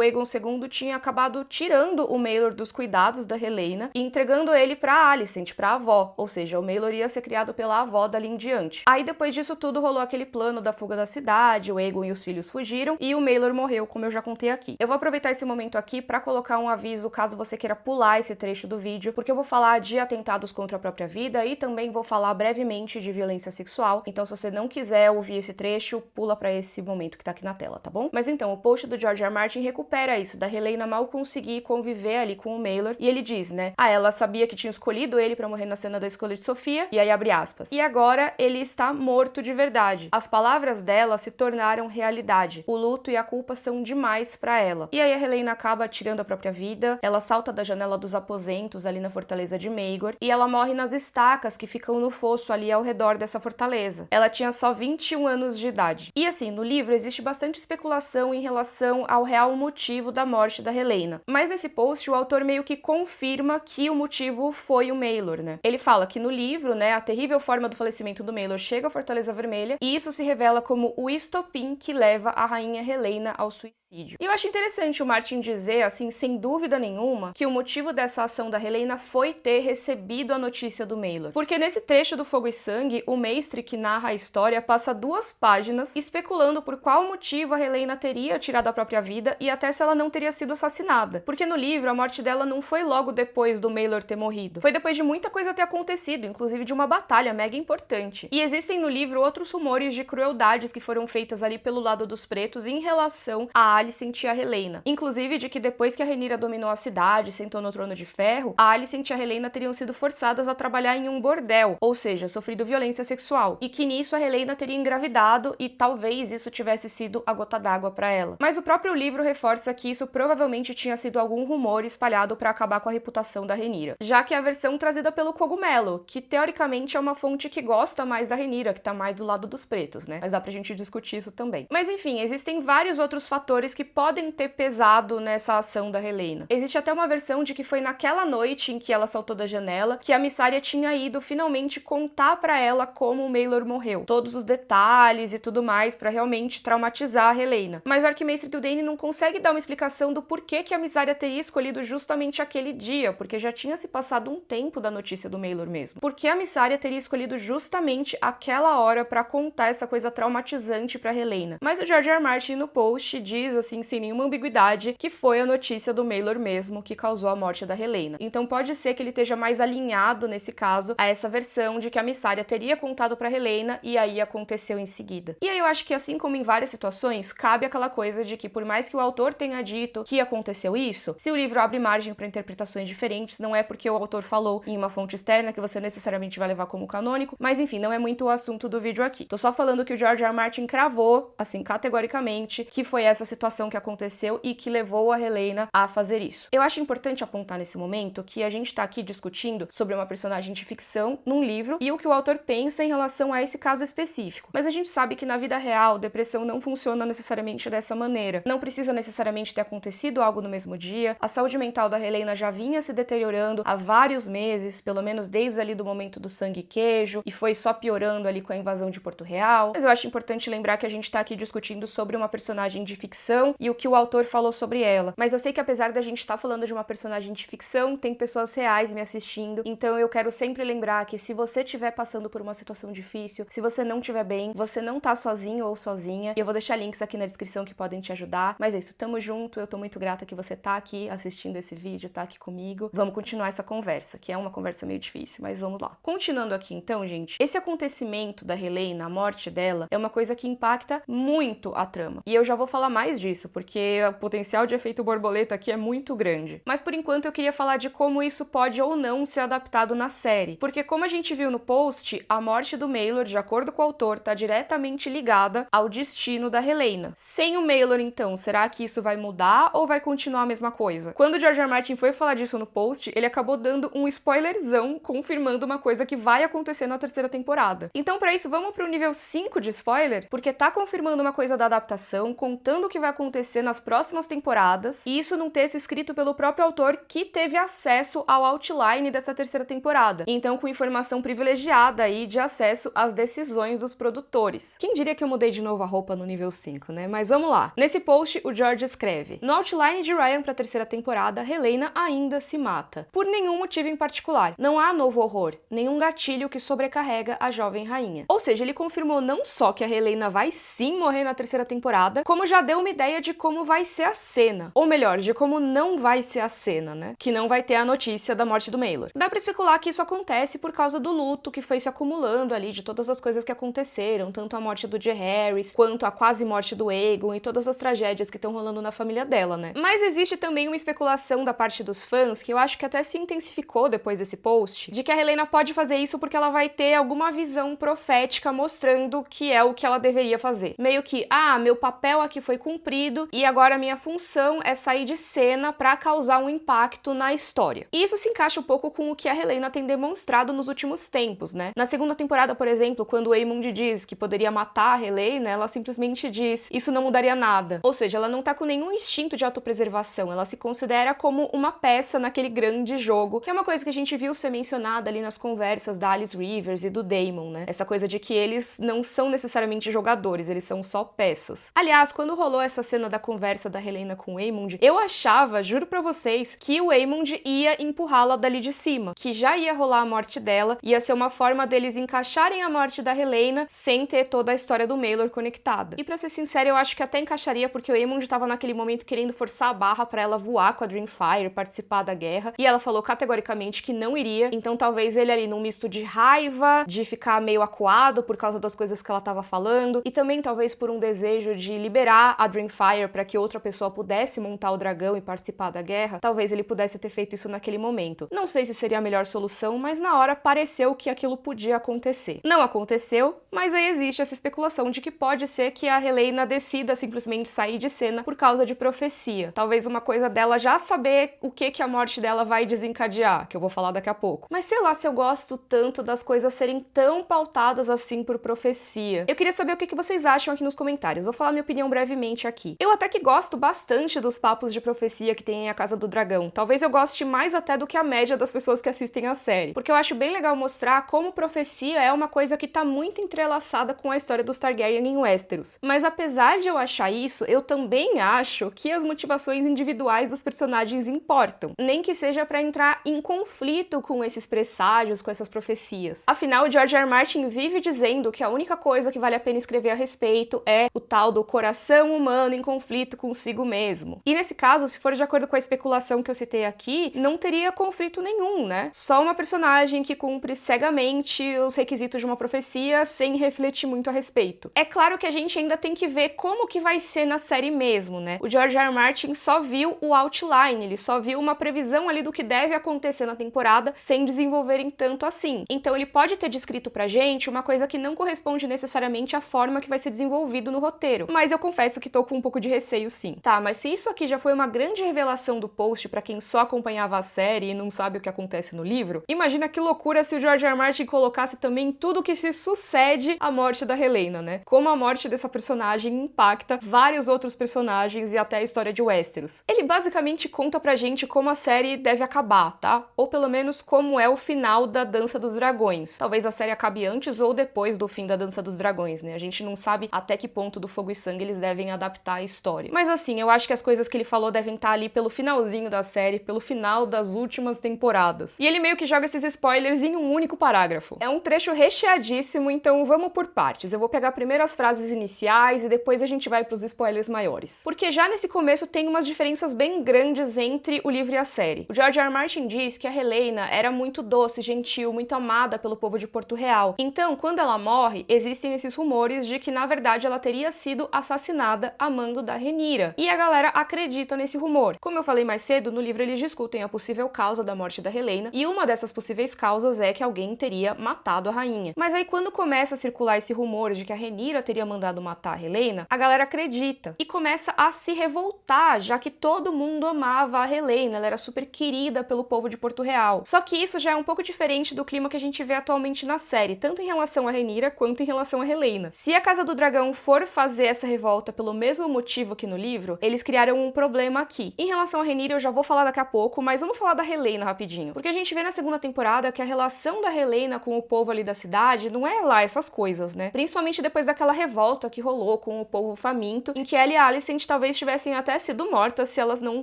Aegon II tinha acabado tirando o Maelor dos cuidados da Helaena e entregando ele pra Alicent, pra avó. Ou seja, o Maelor ia ser criado pela avó dali em diante. Aí depois disso tudo rolou aquele plano da fuga da cidade, o Aegon e os filhos fugiram e o Maelor morreu, como eu já contei aqui. Eu vou aproveitar esse momento aqui pra colocar um aviso caso você queira pular esse trecho do vídeo, porque eu vou falar de atentados contra a própria vida e também vou falar brevemente de violência sexual. Então se você não quiser ouvir esse trecho, pula pra esse momento que tá aqui na tela, tá bom? Mas então, o post do George R. R. Martin recupera isso, da Helaena mal conseguir conviver ali com o Maelor, e ele diz, né, ela sabia que tinha escolhido ele pra morrer na cena da escolha de Sofia, e aí abre aspas. E agora ele está morto de verdade. As palavras dela se tornaram realidade. O luto e a culpa são demais pra ela. E aí a Helaena acaba tirando a própria vida, ela salta da janela dos aposentos ali na fortaleza de Maegor, e ela morre nas estacas que ficam no fosso ali ao redor dessa fortaleza. Ela tinha só 21 anos de idade. E assim, no livro existe bastante especulação em relação ao real motivo da morte da Helaena. Mas nesse post o autor meio que confirma que o motivo foi o Maelor, né? Ele fala que no livro, né, a terrível forma do falecimento do Maelor chega à Fortaleza Vermelha, e isso se revela como o estopim que leva a rainha Helaena ao suicídio. E eu acho interessante o Martin dizer, assim, sem dúvida nenhuma, que o motivo dessa ação da Helaena foi ter recebido a notícia do Maelor. Porque nesse trecho do Fogo e Sangue, o mestre que narra a história passa 2 páginas especulando por qual motivo a Helaena teria tirado a própria vida e até se ela não teria sido assassinada. Porque no livro, a morte dela não foi logo depois do Maelor ter morrido. Foi depois de muita coisa ter acontecido, inclusive de uma batalha mega importante. E existem no livro outros rumores de crueldades que foram feitas ali pelo lado dos pretos em relação a Alicent e a Helaena. Inclusive de que depois que a Rhaenyra dominou a cidade e sentou no trono de ferro, a Alicent e a Helaena teriam sido forçadas a trabalhar em um bordel, ou seja, sofrido violência sexual. E que nisso a Helaena teria engravidado e talvez isso tivesse sido a gota d'água para ela. Mas o próprio livro reforça que isso provavelmente tinha sido algum rumor espalhado para acabar com a reputação da Rhaenyra, já que a versão trazida pelo Cogumelo, que teoricamente é uma fonte que gosta mais da Rhaenyra, que tá mais do lado dos pretos, né? Mas dá pra gente discutir isso também. Mas enfim, existem vários outros fatores que podem ter pesado nessa ação da Helaena. Existe até uma versão de que foi naquela noite em que ela saltou da janela que a Mysaria tinha ido finalmente contar pra ela como o Maelor morreu. Todos os detalhes e tudo mais pra realmente traumatizar a Helaena. Mas o Arquimestre Gildeane não consegue dar uma explicação do porquê que a Mysaria teria escolhido justamente aquele dia, porque já tinha se passado um tempo da notícia do Maelor mesmo. Porque a Mysaria teria escolhido justamente aquela hora pra contar essa coisa traumatizante pra Helaena. Mas o George R. R. Martin no post diz, assim, sem nenhuma ambiguidade, que foi a notícia do Maelor mesmo que causou a morte da Helaena. Então pode ser que ele esteja mais alinhado, nesse caso, a essa versão de que a Mysaria teria contado pra Helaena e aí aconteceu em seguida. E aí eu acho que, assim como em várias situações, cabe aquela coisa de que por mais que o autor tenha dito que aconteceu isso, se o livro abre margem para interpretações diferentes, não é porque o autor falou em uma fonte externa que você necessariamente vai levar como canônico, mas enfim, não é muito o assunto do vídeo aqui. Tô só falando que o George R. R. Martin cravou, assim, categoricamente, que foi essa situação que aconteceu e que levou a Helaena a fazer isso. Eu acho importante apontar nesse momento que a gente tá aqui discutindo sobre uma personagem de ficção num livro e o que o autor pensa em relação a esse caso específico. Mas a gente sabe que na vida real, depressão não funciona necessariamente dessa maneira. Não precisa necessariamente ter acontecido algo no mesmo dia. A saúde mental da Helaena já vinha se deteriorando há vários meses, pelo menos desde ali do momento do sangue e queijo, e foi só piorando ali com a invasão de Porto Real. Mas eu acho importante lembrar que a gente tá aqui discutindo sobre uma personagem de ficção e o que o autor falou sobre ela. Mas eu sei que apesar da gente estar falando de uma personagem de ficção, tem pessoas reais me assistindo, então eu quero sempre lembrar que se você estiver passando por uma situação difícil, se você não estiver bem, você não tá sozinho ou sozinha, e eu vou deixar links aqui na descrição que podem te ajudar. Mas é isso, tamo junto, eu tô muito grata que você tá aqui assistindo esse vídeo, tá aqui comigo. Vamos continuar essa conversa, que é uma conversa meio difícil, mas vamos lá. Continuando aqui então, gente, esse acontecimento da Helaena, a morte dela, é uma coisa que impacta muito a trama. E eu já vou falar mais disso, porque o potencial de efeito borboleta aqui é muito grande. Mas por enquanto eu queria falar de como isso pode ou não ser adaptado na série. Porque como a gente viu no post, a morte do Maelor, de acordo com o autor, tá diretamente ligada ao destino da Helaena. Sem o Maelor, então, será que isso vai mudar ou vai continuar a mesma coisa? Quando o George R. R. Martin foi falar disso no post, ele acabou dando um spoilerzão, confirmando uma coisa que vai acontecer na terceira temporada. Então, pra isso, vamos pro nível 5 de spoiler, porque tá confirmando uma coisa da adaptação, contando o que vai acontecer nas próximas temporadas, e isso num texto escrito pelo próprio autor que teve acesso ao outline dessa terceira temporada. Então, com informação privilegiada aí de acesso às decisões dos produtores. Quem diria que eu mudei de novo a roupa no nível 5, né? Mas vamos lá. Nesse post, o George escreve: no outline de Ryan pra terceira temporada, Helaena ainda se mata. Por nenhum motivo em particular. Não há novo horror, nenhum gatilho que sobrecarrega a jovem rainha. Ou seja, ele confirmou não só que a Helaena vai sim morrer na terceira temporada, como já deu uma ideia de como vai ser a cena. Ou melhor, de como não vai ser a cena, né? Que não vai ter a notícia da morte do Maelor. Dá pra especular que isso acontece por causa do luto que foi se acumulando ali, de todas as coisas que aconteceram, tanto a morte do Jaehaerys, quanto a quase morte do Aegon e todas as tragédias que estão rolando na família dela, né? Mas existe também uma especulação da parte dos fãs, que eu acho que até se intensificou depois desse post, de que a Helaena pode fazer isso porque ela vai ter alguma visão profética mostrando que é o que ela deveria fazer. Meio que, meu papel aqui foi cumprido e agora minha função é sair de cena pra causar um impacto na história. E isso se encaixa um pouco com o que a Helaena tem demonstrado nos últimos tempos, né? Na segunda temporada, por exemplo, quando o Aemond diz que poderia matar a Helaena, ela simplesmente diz: isso não mudaria nada. Ou seja, ela não tá com nenhum instinto de autopreservação, ela se considera como uma peça naquele grande jogo, que é uma coisa que a gente viu ser mencionada ali nas conversas da Alice Rivers e do Daemon, né? Essa coisa de que eles não são necessariamente jogadores, eles são só peças. Aliás, quando rolou essa cena da conversa da Helaena com o Aemond, eu achava, juro pra vocês, que o Aemond ia empurrá-la dali de cima, que já ia rolar a morte dela, ia ser uma forma deles encaixarem a morte da Helaena sem ter toda a história do Maelor conectada. E pra ser sincera, eu acho que até encaixaria, porque o Aemond tava naquele momento querendo forçar a barra pra ela voar com a Dreamfire, participar da guerra, e ela falou categoricamente que não iria, então talvez ele ali num misto de raiva, de ficar meio acuado por causa das coisas que ela tava falando, e também talvez por um desejo de liberar a Dreamfire pra que outra pessoa pudesse montar o dragão e participar da guerra, talvez ele pudesse ter feito isso naquele momento. Não sei se seria a melhor solução, mas na hora pareceu que aquilo podia acontecer. Não aconteceu, mas aí existe essa especulação de que pode ser que a Helaena decida simplesmente sair de cena por causa de profecia. Talvez uma coisa dela já saber o que a morte dela vai desencadear, que eu vou falar daqui a pouco. Mas sei lá se eu gosto tanto das coisas serem tão pautadas assim por profecia. Eu queria saber o que vocês acham aqui nos comentários. Vou falar minha opinião brevemente aqui. Eu até que gosto bastante dos papos de profecia que tem em A Casa do Dragão. Talvez eu goste mais até do que a média das pessoas que assistem a série. Porque eu acho bem legal mostrar como profecia é uma coisa que tá muito entrelaçada com a história dos Targaryen em Westeros. Mas apesar de eu achar isso, eu também acho que as motivações individuais dos personagens importam. Nem que seja pra entrar em conflito com esse esses presságios, com essas profecias. Afinal, George R. R. Martin vive dizendo que a única coisa que vale a pena escrever a respeito é o tal do coração humano em conflito consigo mesmo. E nesse caso, se for de acordo com a especulação que eu citei aqui, não teria conflito nenhum, né? Só uma personagem que cumpre cegamente os requisitos de uma profecia sem refletir muito a respeito. É claro que a gente ainda tem que ver como que vai ser na série mesmo, né? O George R. R. Martin só viu o outline, ele só viu uma previsão ali do que deve acontecer na temporada sem desenvolverem tanto assim. Então ele pode ter descrito pra gente uma coisa que não corresponde necessariamente à forma que vai ser desenvolvido no roteiro, mas eu confesso que tô com um pouco de receio sim. Tá, mas se isso aqui já foi uma grande revelação do post pra quem só acompanhava a série e não sabe o que acontece no livro, imagina que loucura se o George R. R. Martin colocasse também tudo que se sucede à morte da Helena, né? Como a morte dessa personagem impacta vários outros personagens e até a história de Westeros. Ele basicamente conta pra gente como a série deve acabar, tá? Ou pelo menos como é o final da Dança dos Dragões. Talvez a série acabe antes ou depois do fim da Dança dos Dragões, né? A gente não sabe até que ponto do Fogo e Sangue eles devem adaptar a história. Mas assim, eu acho que as coisas que ele falou devem estar ali pelo finalzinho da série, pelo final das últimas temporadas. E ele meio que joga esses spoilers em um único parágrafo. É um trecho recheadíssimo, então vamos por partes. Eu vou pegar primeiro as frases iniciais e depois a gente vai pros spoilers maiores. Porque já nesse começo tem umas diferenças bem grandes entre o livro e a série. O George R. R. Martin diz que a Helena era muito doce, gentil, muito amada pelo povo de Porto Real. Então, quando ela morre, existem esses rumores de que, na verdade, ela teria sido assassinada a mando da Rhaenyra. E a galera acredita nesse rumor. Como eu falei mais cedo, no livro eles discutem a possível causa da morte da Helena, e uma dessas possíveis causas é que alguém teria matado a rainha. Mas aí, quando começa a circular esse rumor de que a Rhaenyra teria mandado matar a Helena, a galera acredita e começa a se revoltar, já que todo mundo amava a Helena, ela era super querida pelo povo de Porto Real. Só que isso já é um pouco diferente do clima que a gente vê atualmente na série, tanto em relação a Rhaenyra quanto em relação a Helena. Se a Casa do Dragão for fazer essa revolta pelo mesmo motivo que no livro, eles criaram um problema aqui. Em relação a Rhaenyra eu já vou falar daqui a pouco, mas vamos falar da Helena rapidinho. Porque a gente vê na segunda temporada que a relação da Helena com o povo ali da cidade não é lá essas coisas, né? Principalmente depois daquela revolta que rolou com o povo faminto, em que ela e a Alicent talvez tivessem até sido mortas se elas não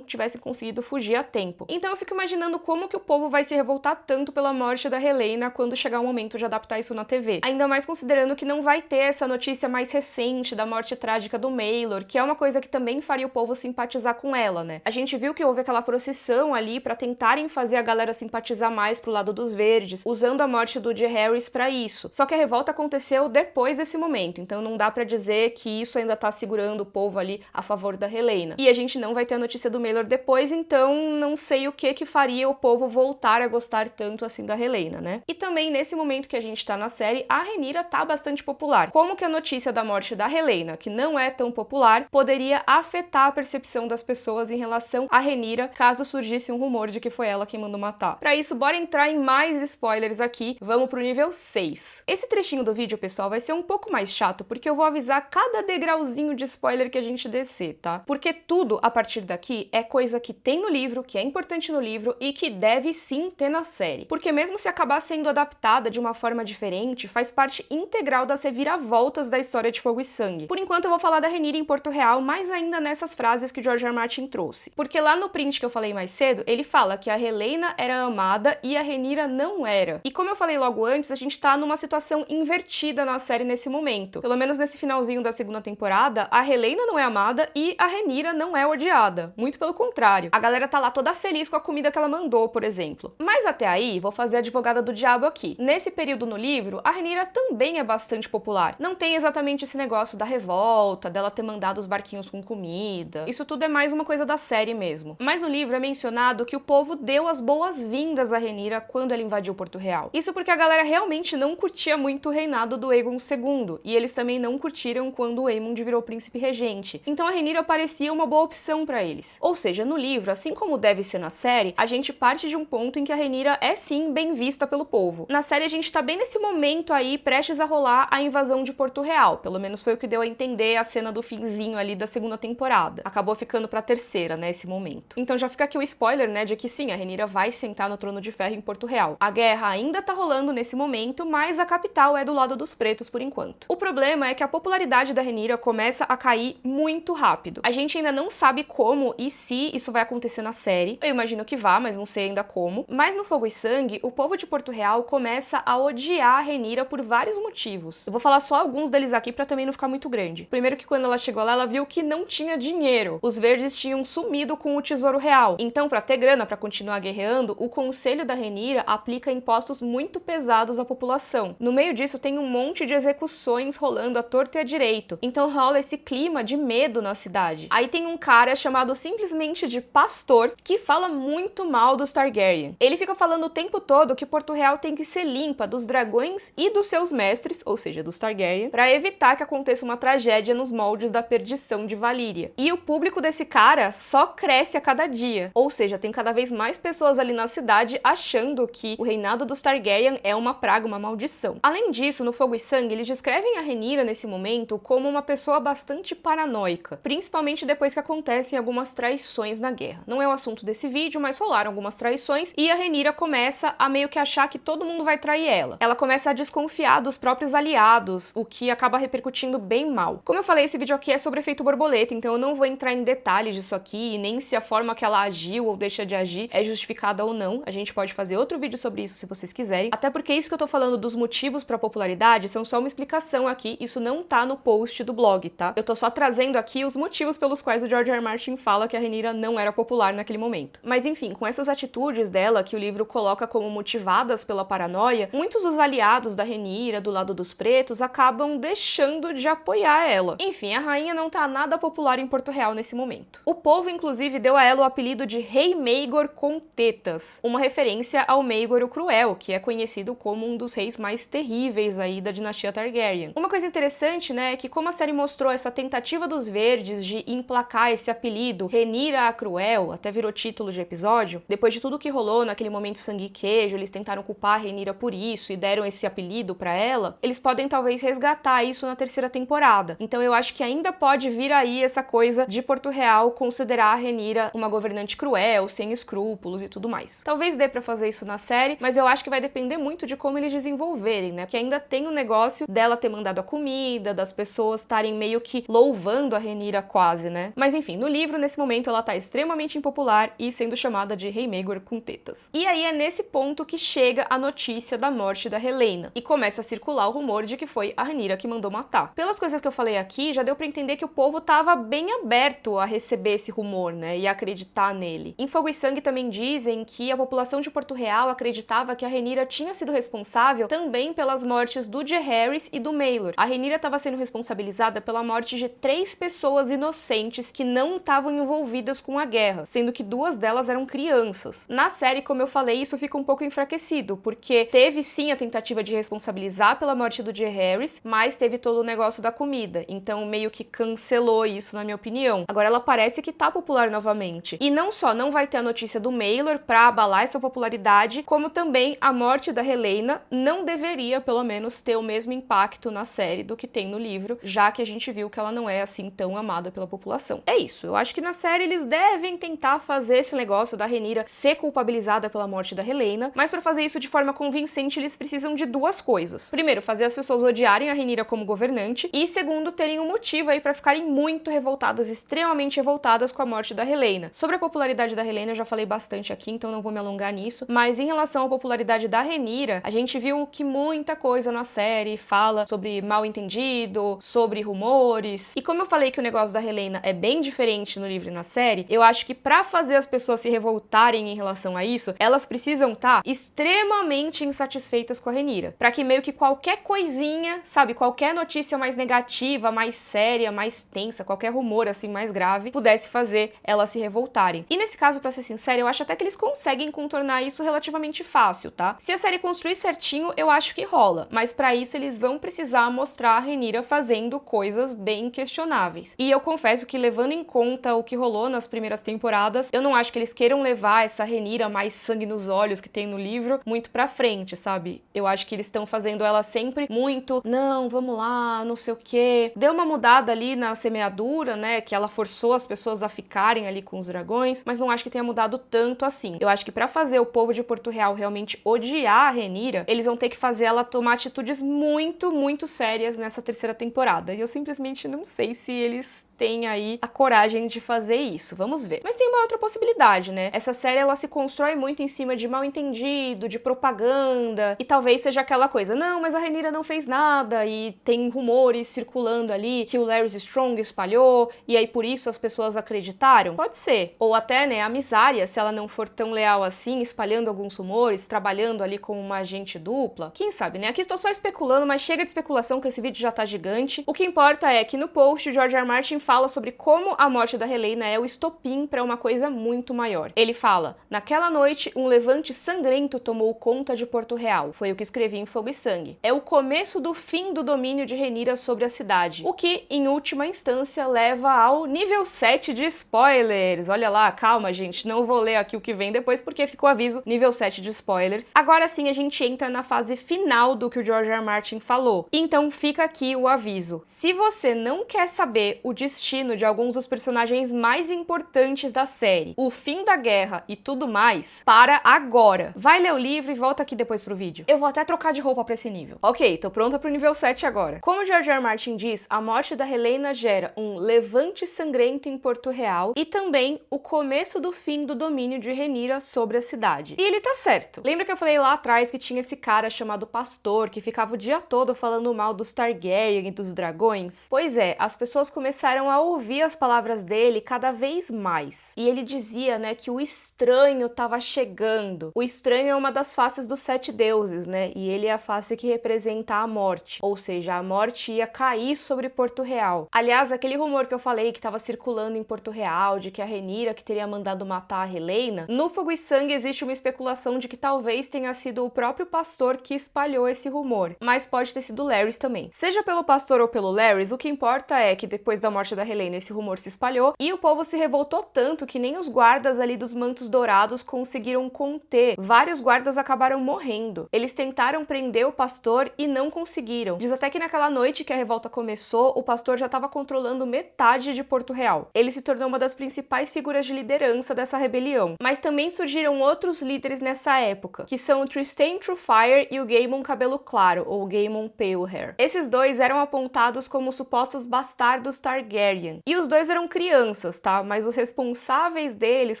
tivessem conseguido fugir a tempo. Então eu fico imaginando como que o povo vai se revoltar tanto pela morte da Helena quando chegar o momento de adaptar isso na TV. Ainda mais considerando que não vai ter essa notícia mais recente da morte trágica do Maelor, que é uma coisa que também faria o povo simpatizar com ela, né? A gente viu que houve aquela procissão ali pra tentarem fazer a galera simpatizar mais pro lado dos verdes, usando a morte do Jaehaerys pra isso. Só que a revolta aconteceu depois desse momento, então não dá pra dizer que isso ainda tá segurando o povo ali a favor da Helena. E a gente não vai ter a notícia do Maelor depois, então não sei o que faria o povo voltar a gostar tanto assim da Helena, né? E também nesse momento que a gente tá na série, a Rhaenyra tá bastante popular. Como que a notícia da morte da Helena, que não é tão popular, poderia afetar a percepção das pessoas em relação a Rhaenyra, caso surgisse um rumor de que foi ela quem mandou matar? Pra isso, bora entrar em mais spoilers aqui. Vamos pro nível 6. Esse trechinho do vídeo, pessoal, vai ser um pouco mais chato, porque eu vou avisar cada degrauzinho de spoiler que a gente descer, tá? Porque tudo a partir daqui é coisa que tem no livro, que é importante no livro e que deve sim ter na série. Porque mesmo se acabar sendo adaptada de uma forma diferente, faz parte integral das reviravoltas da história de Fogo e Sangue. Por enquanto eu vou falar da Rhaenyra em Porto Real, mas ainda nessas frases que George R. R. Martin trouxe. Porque lá no print que eu falei mais cedo, ele fala que a Helena era amada e a Rhaenyra não era. E como eu falei logo antes, a gente tá numa situação invertida na série nesse momento. Pelo menos nesse finalzinho da segunda temporada, a Helena não é amada e a Rhaenyra não é odiada. Muito pelo contrário. A galera tá lá toda feliz com a comida que ela mandou, por exemplo. Mas até aí, vou fazer a advogada do diabo aqui. Nesse período no livro, a Rhaenyra também é bastante popular. Não tem exatamente esse negócio da revolta, dela ter mandado os barquinhos com comida. Isso tudo é mais uma coisa da série mesmo. Mas no livro é mencionado que o povo deu as boas-vindas a Rhaenyra quando ela invadiu Porto Real. Isso porque a galera realmente não curtia muito o reinado do Aegon II, e eles também não curtiram quando o Aemond virou príncipe regente. Então a Rhaenyra parecia uma boa opção pra eles. Ou seja, no livro, assim como deve ser na série, a gente parte de um ponto em que a Rhaenyra é sim bem vista pelo povo. Na série a gente tá bem nesse momento aí, prestes a rolar a invasão de Porto Real. Pelo menos foi o que deu a entender a cena do finzinho ali da segunda temporada. Acabou ficando pra terceira, né, esse momento. Então já fica aqui o spoiler, né, de que sim, a Rhaenyra vai sentar no Trono de Ferro em Porto Real. A guerra ainda tá rolando nesse momento, mas a capital é do lado dos pretos por enquanto. O problema é que a popularidade da Rhaenyra começa a cair muito rápido. A gente ainda não sabe como e se isso vai acontecer na série. Eu imagino que vá, mas não sei ainda como. Mas no Fogo Fogo e Sangue, o povo de Porto Real começa a odiar a Rhaenyra por vários motivos. Eu vou falar só alguns deles aqui pra também não ficar muito grande. Primeiro que quando ela chegou lá, ela viu que não tinha dinheiro. Os verdes tinham sumido com o tesouro real. Então, pra ter grana pra continuar guerreando, o conselho da Rhaenyra aplica impostos muito pesados à população. No meio disso tem um monte de execuções rolando à torto e à direito. Então rola esse clima de medo na cidade. Aí tem um cara chamado simplesmente de Pastor que fala muito mal dos Targaryen. Ele fica falando o tempo todo que Porto Real tem que ser limpa dos dragões e dos seus mestres, ou seja, dos Targaryen, pra evitar que aconteça uma tragédia nos moldes da perdição de Valíria. E o público desse cara só cresce a cada dia. Ou seja, tem cada vez mais pessoas ali na cidade achando que o reinado dos Targaryen é uma praga, uma maldição. Além disso, no Fogo e Sangue, eles descrevem a Rhaenyra nesse momento como uma pessoa bastante paranoica, principalmente depois que acontecem algumas traições na guerra. Não é o assunto desse vídeo, mas rolaram algumas traições e a Rhaenyra começa a meio que achar que todo mundo vai trair ela. Ela começa a desconfiar dos próprios aliados, o que acaba repercutindo bem mal. Como eu falei, esse vídeo aqui é sobre efeito borboleta, então eu não vou entrar em detalhes disso aqui, nem se a forma que ela agiu ou deixa de agir é justificada ou não. A gente pode fazer outro vídeo sobre isso se vocês quiserem. Até porque isso que eu tô falando dos motivos pra popularidade são só uma explicação aqui, isso não tá no post do blog, tá? Eu tô só trazendo aqui os motivos pelos quais o George R. R. Martin fala que a Rhaenyra não era popular naquele momento. Mas enfim, com essas atitudes dela, que o livro coloca como motivadas pela paranoia, muitos dos aliados da Rhaenyra, do lado dos pretos, acabam deixando de apoiar ela. Enfim, a rainha não tá nada popular em Porto Real nesse momento. O povo, inclusive, deu a ela o apelido de Rei Maegor com Tetas, uma referência ao Maegor o Cruel, que é conhecido como um dos reis mais terríveis aí da dinastia Targaryen. Uma coisa interessante, né, é que como a série mostrou essa tentativa dos verdes de emplacar esse apelido, Rhaenyra a Cruel, até virou título de episódio, depois de tudo que rolou naquele momento sangue e queijo, eles tentaram culpar a Rhaenyra por isso e deram esse apelido pra ela, eles podem talvez resgatar isso na terceira temporada. Então eu acho que ainda pode vir aí essa coisa de Porto Real considerar a Rhaenyra uma governante cruel, sem escrúpulos e tudo mais. Talvez dê pra fazer isso na série, mas eu acho que vai depender muito de como eles desenvolverem, né? Porque ainda tem o negócio dela ter mandado a comida, das pessoas estarem meio que louvando a Rhaenyra quase, né? Mas enfim, no livro, nesse momento, ela tá extremamente impopular e sendo chamada de Rei Maegor com Tetas. E aí é nesse ponto que chega a notícia da morte da Helaena, e começa a circular o rumor de que foi a Rhaenyra que mandou matar. Pelas coisas que eu falei aqui, já deu pra entender que o povo tava bem aberto a receber esse rumor, né? E acreditar nele. Em Fogo e Sangue também dizem que a população de Porto Real acreditava que a Rhaenyra tinha sido responsável também pelas mortes do Jaehaerys e do Maelor. A Rhaenyra estava sendo responsabilizada pela morte de 3 pessoas inocentes que não estavam envolvidas com a guerra, sendo que 2 delas eram crianças. Na série, como eu falei, isso fica um pouco enfraquecido, porque teve sim a tentativa de responsabilizar pela morte do Jaehaerys, mas teve todo o negócio da comida, então meio que cancelou isso, na minha opinião. Agora ela parece que tá popular novamente. E não só não vai ter a notícia do Maelor pra abalar essa popularidade, como também a morte da Helaena não deveria, pelo menos, ter o mesmo impacto na série do que tem no livro, já que a gente viu que ela não é assim tão amada pela população. É isso, eu acho que na série eles devem tentar fazer esse negócio da Rhaenyra ser culpabilizada pela morte da Helaena, mas pra fazer isso de forma convincente eles precisam de 2 coisas. Primeiro, fazer as pessoas odiarem a Rhaenyra como governante, e segundo, terem um motivo aí pra ficarem muito revoltadas, extremamente revoltadas com a morte da Helaena. Sobre a popularidade da Helaena eu já falei bastante aqui, então não vou me alongar nisso, mas em relação à popularidade da Rhaenyra, a gente viu que muita coisa na série fala sobre mal entendido, sobre rumores, e como eu falei que o negócio da Helaena é bem diferente no livro e na série, eu acho que pra fazer as pessoas se revoltarem em relação a isso, elas precisam estar extremamente insatisfeitas com a Rhaenyra, pra que meio que qualquer coisinha, sabe, qualquer notícia mais negativa, mais séria, mais tensa, qualquer rumor assim mais grave, pudesse fazer elas se revoltarem. E nesse caso, pra ser sincera, eu acho até que eles conseguem contornar isso relativamente fácil, tá? Se a série construir certinho, eu acho que rola, mas pra isso eles vão precisar mostrar a Rhaenyra fazendo coisas bem questionáveis. E eu confesso que, levando em conta o que rolou nas primeiras temporadas, eu não acho que eles queiram levar essa Rhaenyra mais sangue nos olhos que tem no livro muito pra frente, sabe? Eu acho que eles estão fazendo ela sempre muito, não, vamos lá, não sei o quê. Deu uma mudada ali na semeadura, né, que ela forçou as pessoas a ficarem ali com os dragões, mas não acho que tenha mudado tanto assim. Eu acho que pra fazer o povo de Porto Real realmente odiar a Rhaenyra, eles vão ter que fazer ela tomar atitudes muito, muito sérias nessa terceira temporada. E eu simplesmente não sei se eles têm aí a coragem de fazer isso. Vamos ver. Mas tem uma outra possibilidade, né? Essa série, ela se constrói muito em cima cima de mal-entendido, de propaganda, e talvez seja aquela coisa, não, mas a Rhaenyra não fez nada, e tem rumores circulando ali que o Larys Strong espalhou, e aí por isso as pessoas acreditaram? Pode ser. Ou até, né, a Mysaria, se ela não for tão leal assim, espalhando alguns rumores, trabalhando ali como uma agente dupla, quem sabe, né? Aqui estou só especulando, mas chega de especulação que esse vídeo já tá gigante. O que importa é que no post o George R. R. Martin fala sobre como a morte da Helaena é o estopim para uma coisa muito maior. Ele fala, naquela noite um levante sangrento tomou conta de Porto Real. Foi o que escrevi em Fogo e Sangue. É o começo do fim do domínio de Rhaenyra sobre a cidade, o que, em última instância, leva ao nível 7 de spoilers. Olha lá, calma, gente, não vou ler aqui o que vem depois porque ficou aviso, nível 7 de spoilers. Agora sim a gente entra na fase final do que o George R. R. Martin falou. Então fica aqui o aviso. Se você não quer saber o destino de alguns dos personagens mais importantes da série, o fim da guerra e tudo mais, para agora. Vai ler o livro e volta aqui depois pro vídeo. Eu vou até trocar de roupa pra esse nível. Ok, tô pronta pro nível 7 agora. Como o George R. R. Martin diz, a morte da Helaena gera um levante sangrento em Porto Real e também o começo do fim do domínio de Rhaenyra sobre a cidade. E ele tá certo. Lembra que eu falei lá atrás que tinha esse cara chamado Pastor que ficava o dia todo falando mal dos Targaryen e dos dragões? Pois é, as pessoas começaram a ouvir as palavras dele cada vez mais. E ele dizia, né, que o estranho tava chegando. O estranho é uma das faces dos 7 deuses, né? E ele é a face que representa a morte. Ou seja, a morte ia cair sobre Porto Real. Aliás, aquele rumor que eu falei que tava circulando em Porto Real, de que a Rhaenyra que teria mandado matar a Helaena, no Fogo e Sangue existe uma especulação de que talvez tenha sido o próprio Pastor que espalhou esse rumor. Mas pode ter sido Larys também. Seja pelo Pastor ou pelo Larys, o que importa é que depois da morte da Helaena esse rumor se espalhou e o povo se revoltou tanto que nem os guardas ali dos Mantos Dourados conseguiram conter. Vários guardas acabaram morrendo. Eles tentaram prender o Pastor e não conseguiram. Diz até que naquela noite que a revolta começou, o Pastor já estava controlando metade de Porto Real. Ele se tornou uma das principais figuras de liderança dessa rebelião. Mas também surgiram outros líderes nessa época, que são o Trystane Truefire e o Gaemon Cabelo Claro, ou Gaemon Pale Hair. Esses dois eram apontados como supostos bastardos Targaryen. E os dois eram crianças, tá? Mas os responsáveis deles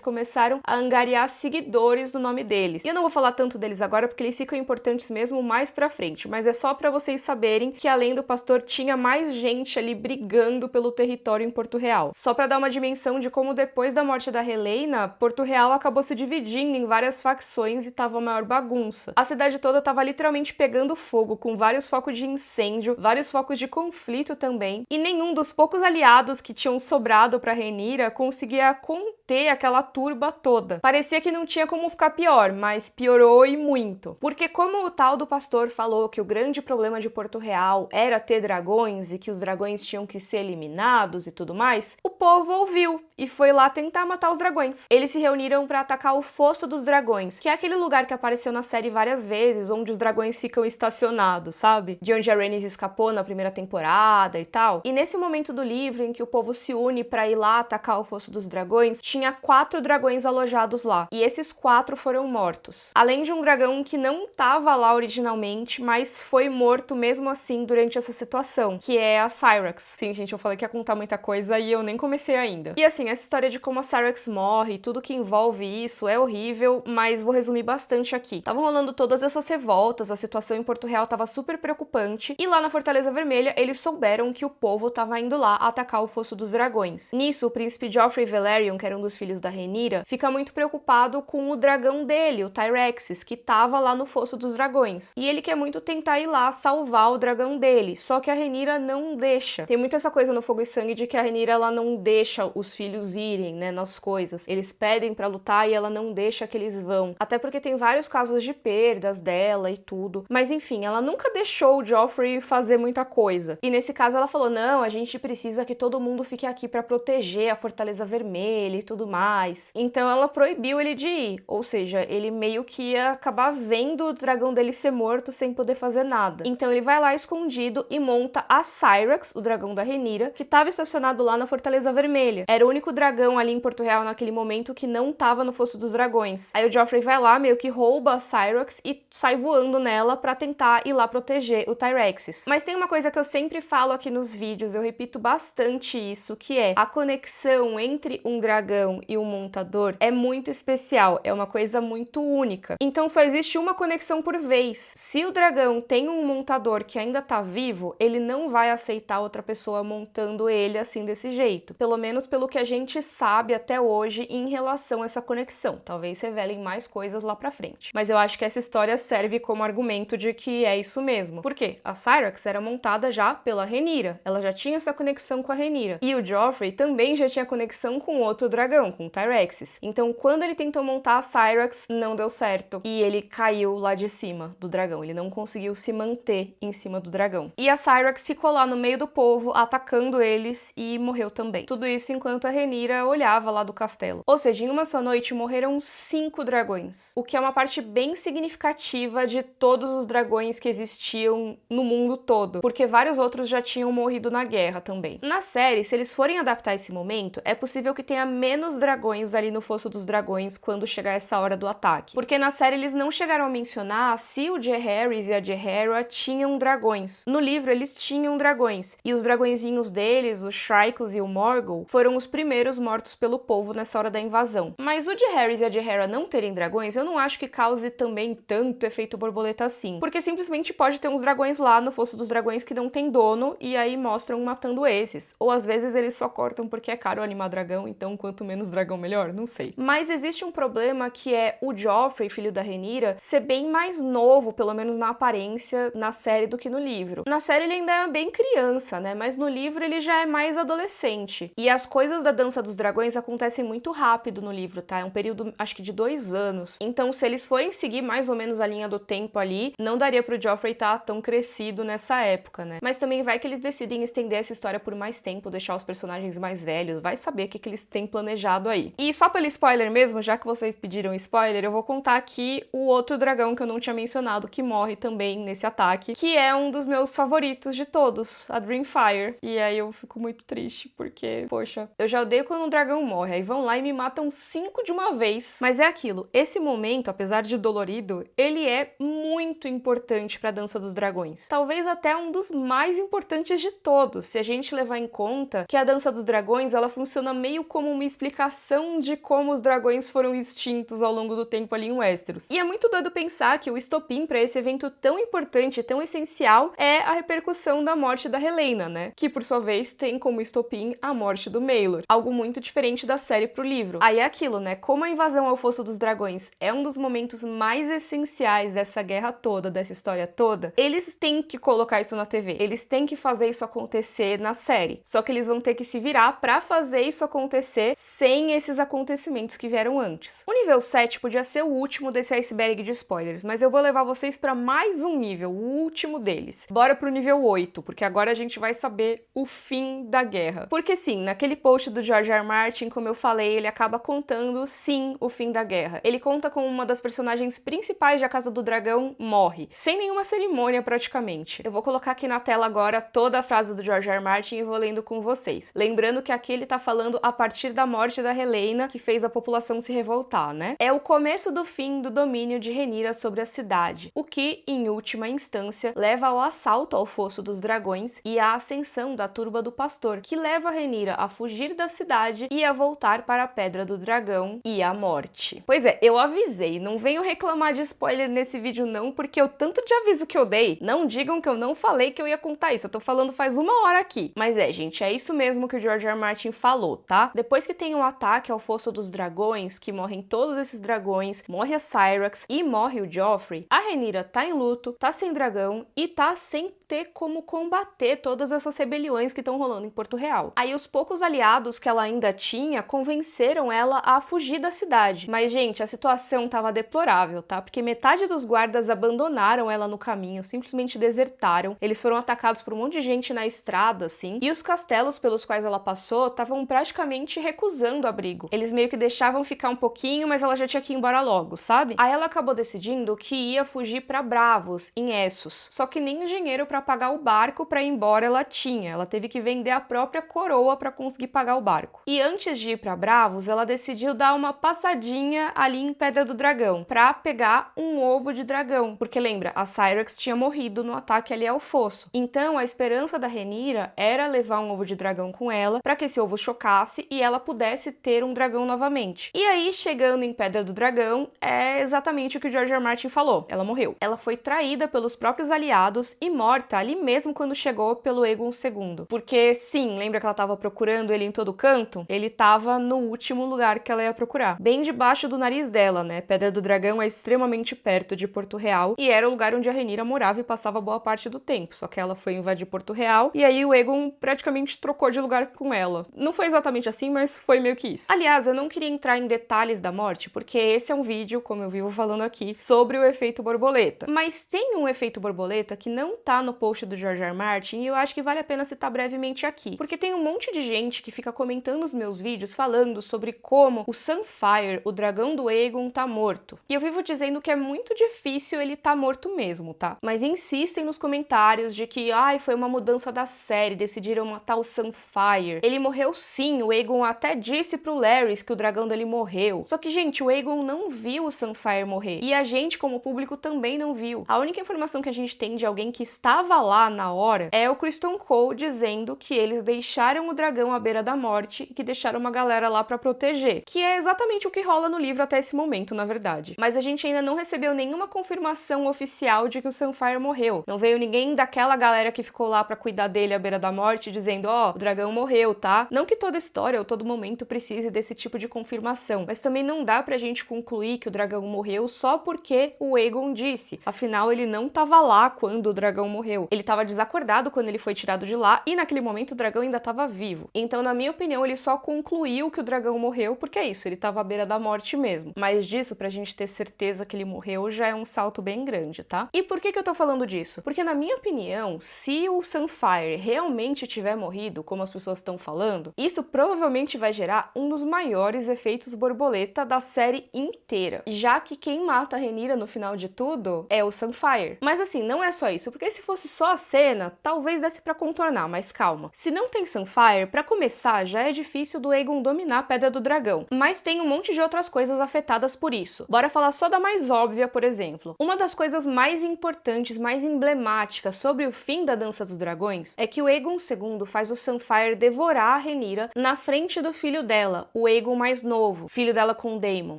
começaram a angariar seguidores no nome deles. E eu não vou falar tanto deles agora porque eles ficam importantes mesmo mais pra frente, mas é só pra vocês saberem que além do Pastor tinha mais gente ali brigando pelo território em Porto Real. Só pra dar uma dimensão de como depois da morte da Helaena, Porto Real acabou se dividindo em várias facções e tava uma maior bagunça. A cidade toda tava literalmente pegando fogo, com vários focos de incêndio, vários focos de conflito também, e nenhum dos poucos aliados que tinham sobrado pra Rhaenyra conseguia conter aquela turba toda. Parecia que não tinha como ficar pior, mas piorou e muito. Porque como o tal do Pastor falou que o grande problema de Porto Real era ter dragões e que os dragões tinham que ser eliminados e tudo mais, o povo ouviu e foi lá tentar matar os dragões. Eles se reuniram para atacar o Fosso dos Dragões, que é aquele lugar que apareceu na série várias vezes, onde os dragões ficam estacionados, sabe? De onde a Rhaenys escapou na primeira temporada e tal. E nesse momento do livro em que o povo se une para ir lá atacar o Fosso dos Dragões, tinha 4 dragões alojados lá. E esses 4 foram mortos. Além de um dragão que não estava lá originalmente, mas foi morto mesmo assim durante essa situação, que é a Syrax. Sim, gente, eu falei que ia contar muita coisa e eu nem comecei ainda. E assim, essa história de como a Syrax morre, tudo que envolve isso é horrível, mas vou resumir bastante aqui. Estavam rolando todas essas revoltas, a situação em Porto Real tava super preocupante, e lá na Fortaleza Vermelha eles souberam que o povo tava indo lá atacar o Fosso dos Dragões. Nisso, o príncipe Joffrey Velaryon, que era um dos filhos da Rhaenyra, fica muito preocupado com o dragão dele, o Tyrexis, que tava lá no Fosso dos Dragões. E ele quer muito tentar ir lá salvar o dragão dele, só que a Rhaenyra não deixa. Tem muito essa coisa no Fogo e Sangue de que a Rhaenyra ela não deixa os filhos irem, né, nas coisas. Eles pedem pra lutar e ela não deixa que eles vão. Até porque tem vários casos de perdas dela e tudo. Mas enfim, ela nunca deixou o Joffrey fazer muita coisa. E nesse caso ela falou, não, a gente precisa que todo mundo fique aqui pra proteger a Fortaleza Vermelha e tudo mais. Então ela proibiu ele de ir. Ou seja, ele meio que ia acabar vendo o dragão dele ser morto sem poder fazer nada. Então ele vai lá escondido e monta a Syrax, o dragão da Rhaenyra, que estava estacionado lá na Fortaleza Vermelha. Era o único dragão ali em Porto Real naquele momento que não estava no Fosso dos Dragões. Aí o Joffrey vai lá, meio que rouba a Syrax e sai voando nela pra tentar ir lá proteger o Tyrexis. Mas tem uma coisa que eu sempre falo aqui nos vídeos, eu repito bastante isso, que é a conexão entre um dragão dragão e um montador é muito especial, é uma coisa muito única. Então só existe uma conexão por vez. Se o dragão tem um montador que ainda tá vivo, ele não vai aceitar outra pessoa montando ele assim desse jeito. Pelo menos pelo que a gente sabe até hoje em relação a essa conexão. Talvez revelem mais coisas lá pra frente. Mas eu acho que essa história serve como argumento de que é isso mesmo. Por quê? A Syrax era montada já pela Rhaenyra. Ela já tinha essa conexão com a Rhaenyra. E o Joffrey também já tinha conexão com outro dragão, com o Tyrexis. Então, quando ele tentou montar a Syrax, não deu certo. E ele caiu lá de cima do dragão. Ele não conseguiu se manter em cima do dragão. E a Syrax ficou lá no meio do povo, atacando eles e morreu também. Tudo isso enquanto a Rhaenyra olhava lá do castelo. Ou seja, em uma só noite morreram 5 dragões. O que é uma parte bem significativa de todos os dragões que existiam no mundo todo. Porque vários outros já tinham morrido na guerra também. Na série, se eles forem adaptar esse momento, é possível que tenha menos dragões ali no Fosso dos Dragões quando chegar essa hora do ataque. Porque na série eles não chegaram a mencionar se o Jaehaerys e a Jaehaera tinham dragões. No livro eles tinham dragões. E os dragõezinhos deles, os Shrykos e o Morgul, foram os primeiros mortos pelo povo nessa hora da invasão. Mas o Jaehaerys e a Jaehaera não terem dragões, eu não acho que cause também tanto efeito borboleta assim. Porque simplesmente pode ter uns dragões lá no Fosso dos Dragões que não tem dono e aí mostram matando esses. Ou às vezes eles só cortam porque é caro animar dragão, então quanto menos dragão melhor, não sei. Mas existe um problema que é o Joffrey, filho da Rhaenyra, ser bem mais novo, pelo menos na aparência, na série do que no livro. Na série ele ainda é bem criança, né? Mas no livro ele já é mais adolescente. E as coisas da Dança dos Dragões acontecem muito rápido no livro, tá? É um período, acho que de 2 anos. Então se eles forem seguir mais ou menos a linha do tempo ali, não daria pro Joffrey estar tão crescido nessa época, né? Mas também vai que eles decidem estender essa história por mais tempo, deixar os personagens mais velhos, vai saber o que eles têm planejado aí. E só pelo spoiler mesmo, já que vocês pediram spoiler, eu vou contar aqui o outro dragão que eu não tinha mencionado, que morre também nesse ataque, que é um dos meus favoritos de todos, a Dreamfire. E aí eu fico muito triste, porque, poxa, eu já odeio quando um dragão morre, aí vão lá e me matam 5 de uma vez. Mas é aquilo, esse momento, apesar de dolorido, ele é muito importante pra Dança dos Dragões. Talvez até um dos mais importantes de todos, se a gente levar em conta que a Dança dos Dragões, ela funciona meio como uma explicação de como os dragões foram extintos ao longo do tempo ali em Westeros. E é muito doido pensar que o estopim para esse evento tão importante, tão essencial, é a repercussão da morte da Helaena, né? Que, por sua vez, tem como estopim a morte do Maelor. Algo muito diferente da série pro livro. Aí é aquilo, né? Como a invasão ao Fosso dos Dragões é um dos momentos mais essenciais dessa guerra toda, dessa história toda, eles têm que colocar isso na TV. Eles têm que fazer isso acontecer na série. Só que eles vão ter que se virar pra fazer isso acontecer sem esses acontecimentos que vieram antes. O nível 7 podia ser o último desse iceberg de spoilers, mas eu vou levar vocês pra mais um nível, o último deles. Bora pro nível 8, porque agora a gente vai saber o fim da guerra. Porque sim, naquele post do George R. R. Martin, como eu falei, ele acaba contando, sim, o fim da guerra. Ele conta como uma das personagens principais de A Casa do Dragão morre, sem nenhuma cerimônia praticamente. Eu vou colocar aqui na tela agora toda a frase do George R. R. Martin e vou lendo com vocês. Lembrando que aqui ele tá falando a partir da morte da Helaena, que fez a população se revoltar, né? É o começo do fim do domínio de Rhaenyra sobre a cidade, o que, em última instância, leva ao assalto ao Fosso dos Dragões e à ascensão da Turba do Pastor, que leva Rhaenyra a fugir da cidade e a voltar para a Pedra do Dragão e a morte. Pois é, eu avisei, não venho reclamar de spoiler nesse vídeo não, porque o tanto de aviso que eu dei, não digam que eu não falei que eu ia contar isso, eu tô falando faz 1 hora aqui. Mas é, gente, é isso mesmo que o George R. R. Martin falou, tá? Depois que tem um ataque ao Fosso dos Dragões, que morrem todos esses dragões, morre a Syrax e morre o Joffrey, a Rhaenyra tá em luto, tá sem dragão e tá sem ter como combater todas essas rebeliões que estão rolando em Porto Real. Aí os poucos aliados que ela ainda tinha convenceram ela a fugir da cidade. Mas, gente, a situação tava deplorável, tá? Porque metade dos guardas abandonaram ela no caminho, simplesmente desertaram. Eles foram atacados por um monte de gente na estrada, assim. E os castelos pelos quais ela passou estavam praticamente recusando abrigo. Eles meio que deixavam ficar um pouquinho, mas ela já tinha que ir embora logo, sabe? Aí ela acabou decidindo que ia fugir pra Braavos, em Essos. Só que nem o dinheiro pra para pagar o barco para ir embora ela tinha. Ela teve que vender a própria coroa para conseguir pagar o barco. E antes de ir para Bravos, ela decidiu dar uma passadinha ali em Pedra do Dragão para pegar um ovo de dragão, porque lembra, a Syrax tinha morrido no ataque ali ao fosso. Então a esperança da Rhaenyra era levar um ovo de dragão com ela para que esse ovo chocasse e ela pudesse ter um dragão novamente. E aí, chegando em Pedra do Dragão, é exatamente o que o George R. R. Martin falou. Ela morreu. Ela foi traída pelos próprios aliados e morta ali mesmo quando chegou pelo Aegon II. Porque, sim, lembra que ela estava procurando ele em todo canto? Ele estava no último lugar que ela ia procurar. Bem debaixo do nariz dela, né? Pedra do Dragão é extremamente perto de Porto Real e era o lugar onde a Rhaenyra morava e passava boa parte do tempo. Só que ela foi invadir Porto Real e aí o Aegon praticamente trocou de lugar com ela. Não foi exatamente assim, mas foi meio que isso. Aliás, eu não queria entrar em detalhes da morte, porque esse é um vídeo, como eu vivo falando aqui, sobre o efeito borboleta. Mas tem um efeito borboleta que não tá no post do George R. R. Martin e eu acho que vale a pena citar brevemente aqui. Porque tem um monte de gente que fica comentando os meus vídeos falando sobre como o Sunfyre, o dragão do Aegon, tá morto. E eu vivo dizendo que é muito difícil ele tá morto mesmo, tá? Mas insistem nos comentários de que, foi uma mudança da série, decidiram matar o Sunfyre. Ele morreu sim, o Aegon até disse pro Larys que o dragão dele morreu. Só que, gente, o Aegon não viu o Sunfyre morrer. E a gente, como público, também não viu. A única informação que a gente tem de alguém que estava lá na hora é o Criston Cole dizendo que eles deixaram o dragão à beira da morte e que deixaram uma galera lá pra proteger. Que é exatamente o que rola no livro até esse momento, na verdade. Mas a gente ainda não recebeu nenhuma confirmação oficial de que o Sunfyre morreu. Não veio ninguém daquela galera que ficou lá pra cuidar dele à beira da morte dizendo, o dragão morreu, tá? Não que toda história ou todo momento precise desse tipo de confirmação, mas também não dá pra gente concluir que o dragão morreu só porque o Aegon disse. Afinal, ele não tava lá quando o dragão morreu. Ele tava desacordado quando ele foi tirado de lá e naquele momento o dragão ainda tava vivo. Então, na minha opinião, ele só concluiu que o dragão morreu porque é isso, ele tava à beira da morte mesmo. Mas disso, pra gente ter certeza que ele morreu, já é um salto bem grande, tá? E por que eu tô falando disso? Porque, na minha opinião, se o Sunfyre realmente tiver morrido, como as pessoas estão falando, isso provavelmente vai gerar um dos maiores efeitos borboleta da série inteira, já que quem mata a Rhaenyra no final de tudo é o Sunfyre. Mas assim, não é só isso, porque se fosse só a cena, talvez desse pra contornar, mas calma. Se não tem Sunfyre, pra começar, já é difícil do Aegon dominar a Pedra do Dragão, mas tem um monte de outras coisas afetadas por isso. Bora falar só da mais óbvia, por exemplo. Uma das coisas mais importantes, mais emblemáticas sobre o fim da Dança dos Dragões é que o Aegon II faz o Sunfyre devorar a Rhaenyra na frente do filho dela, o Aegon mais novo, filho dela com Daemon.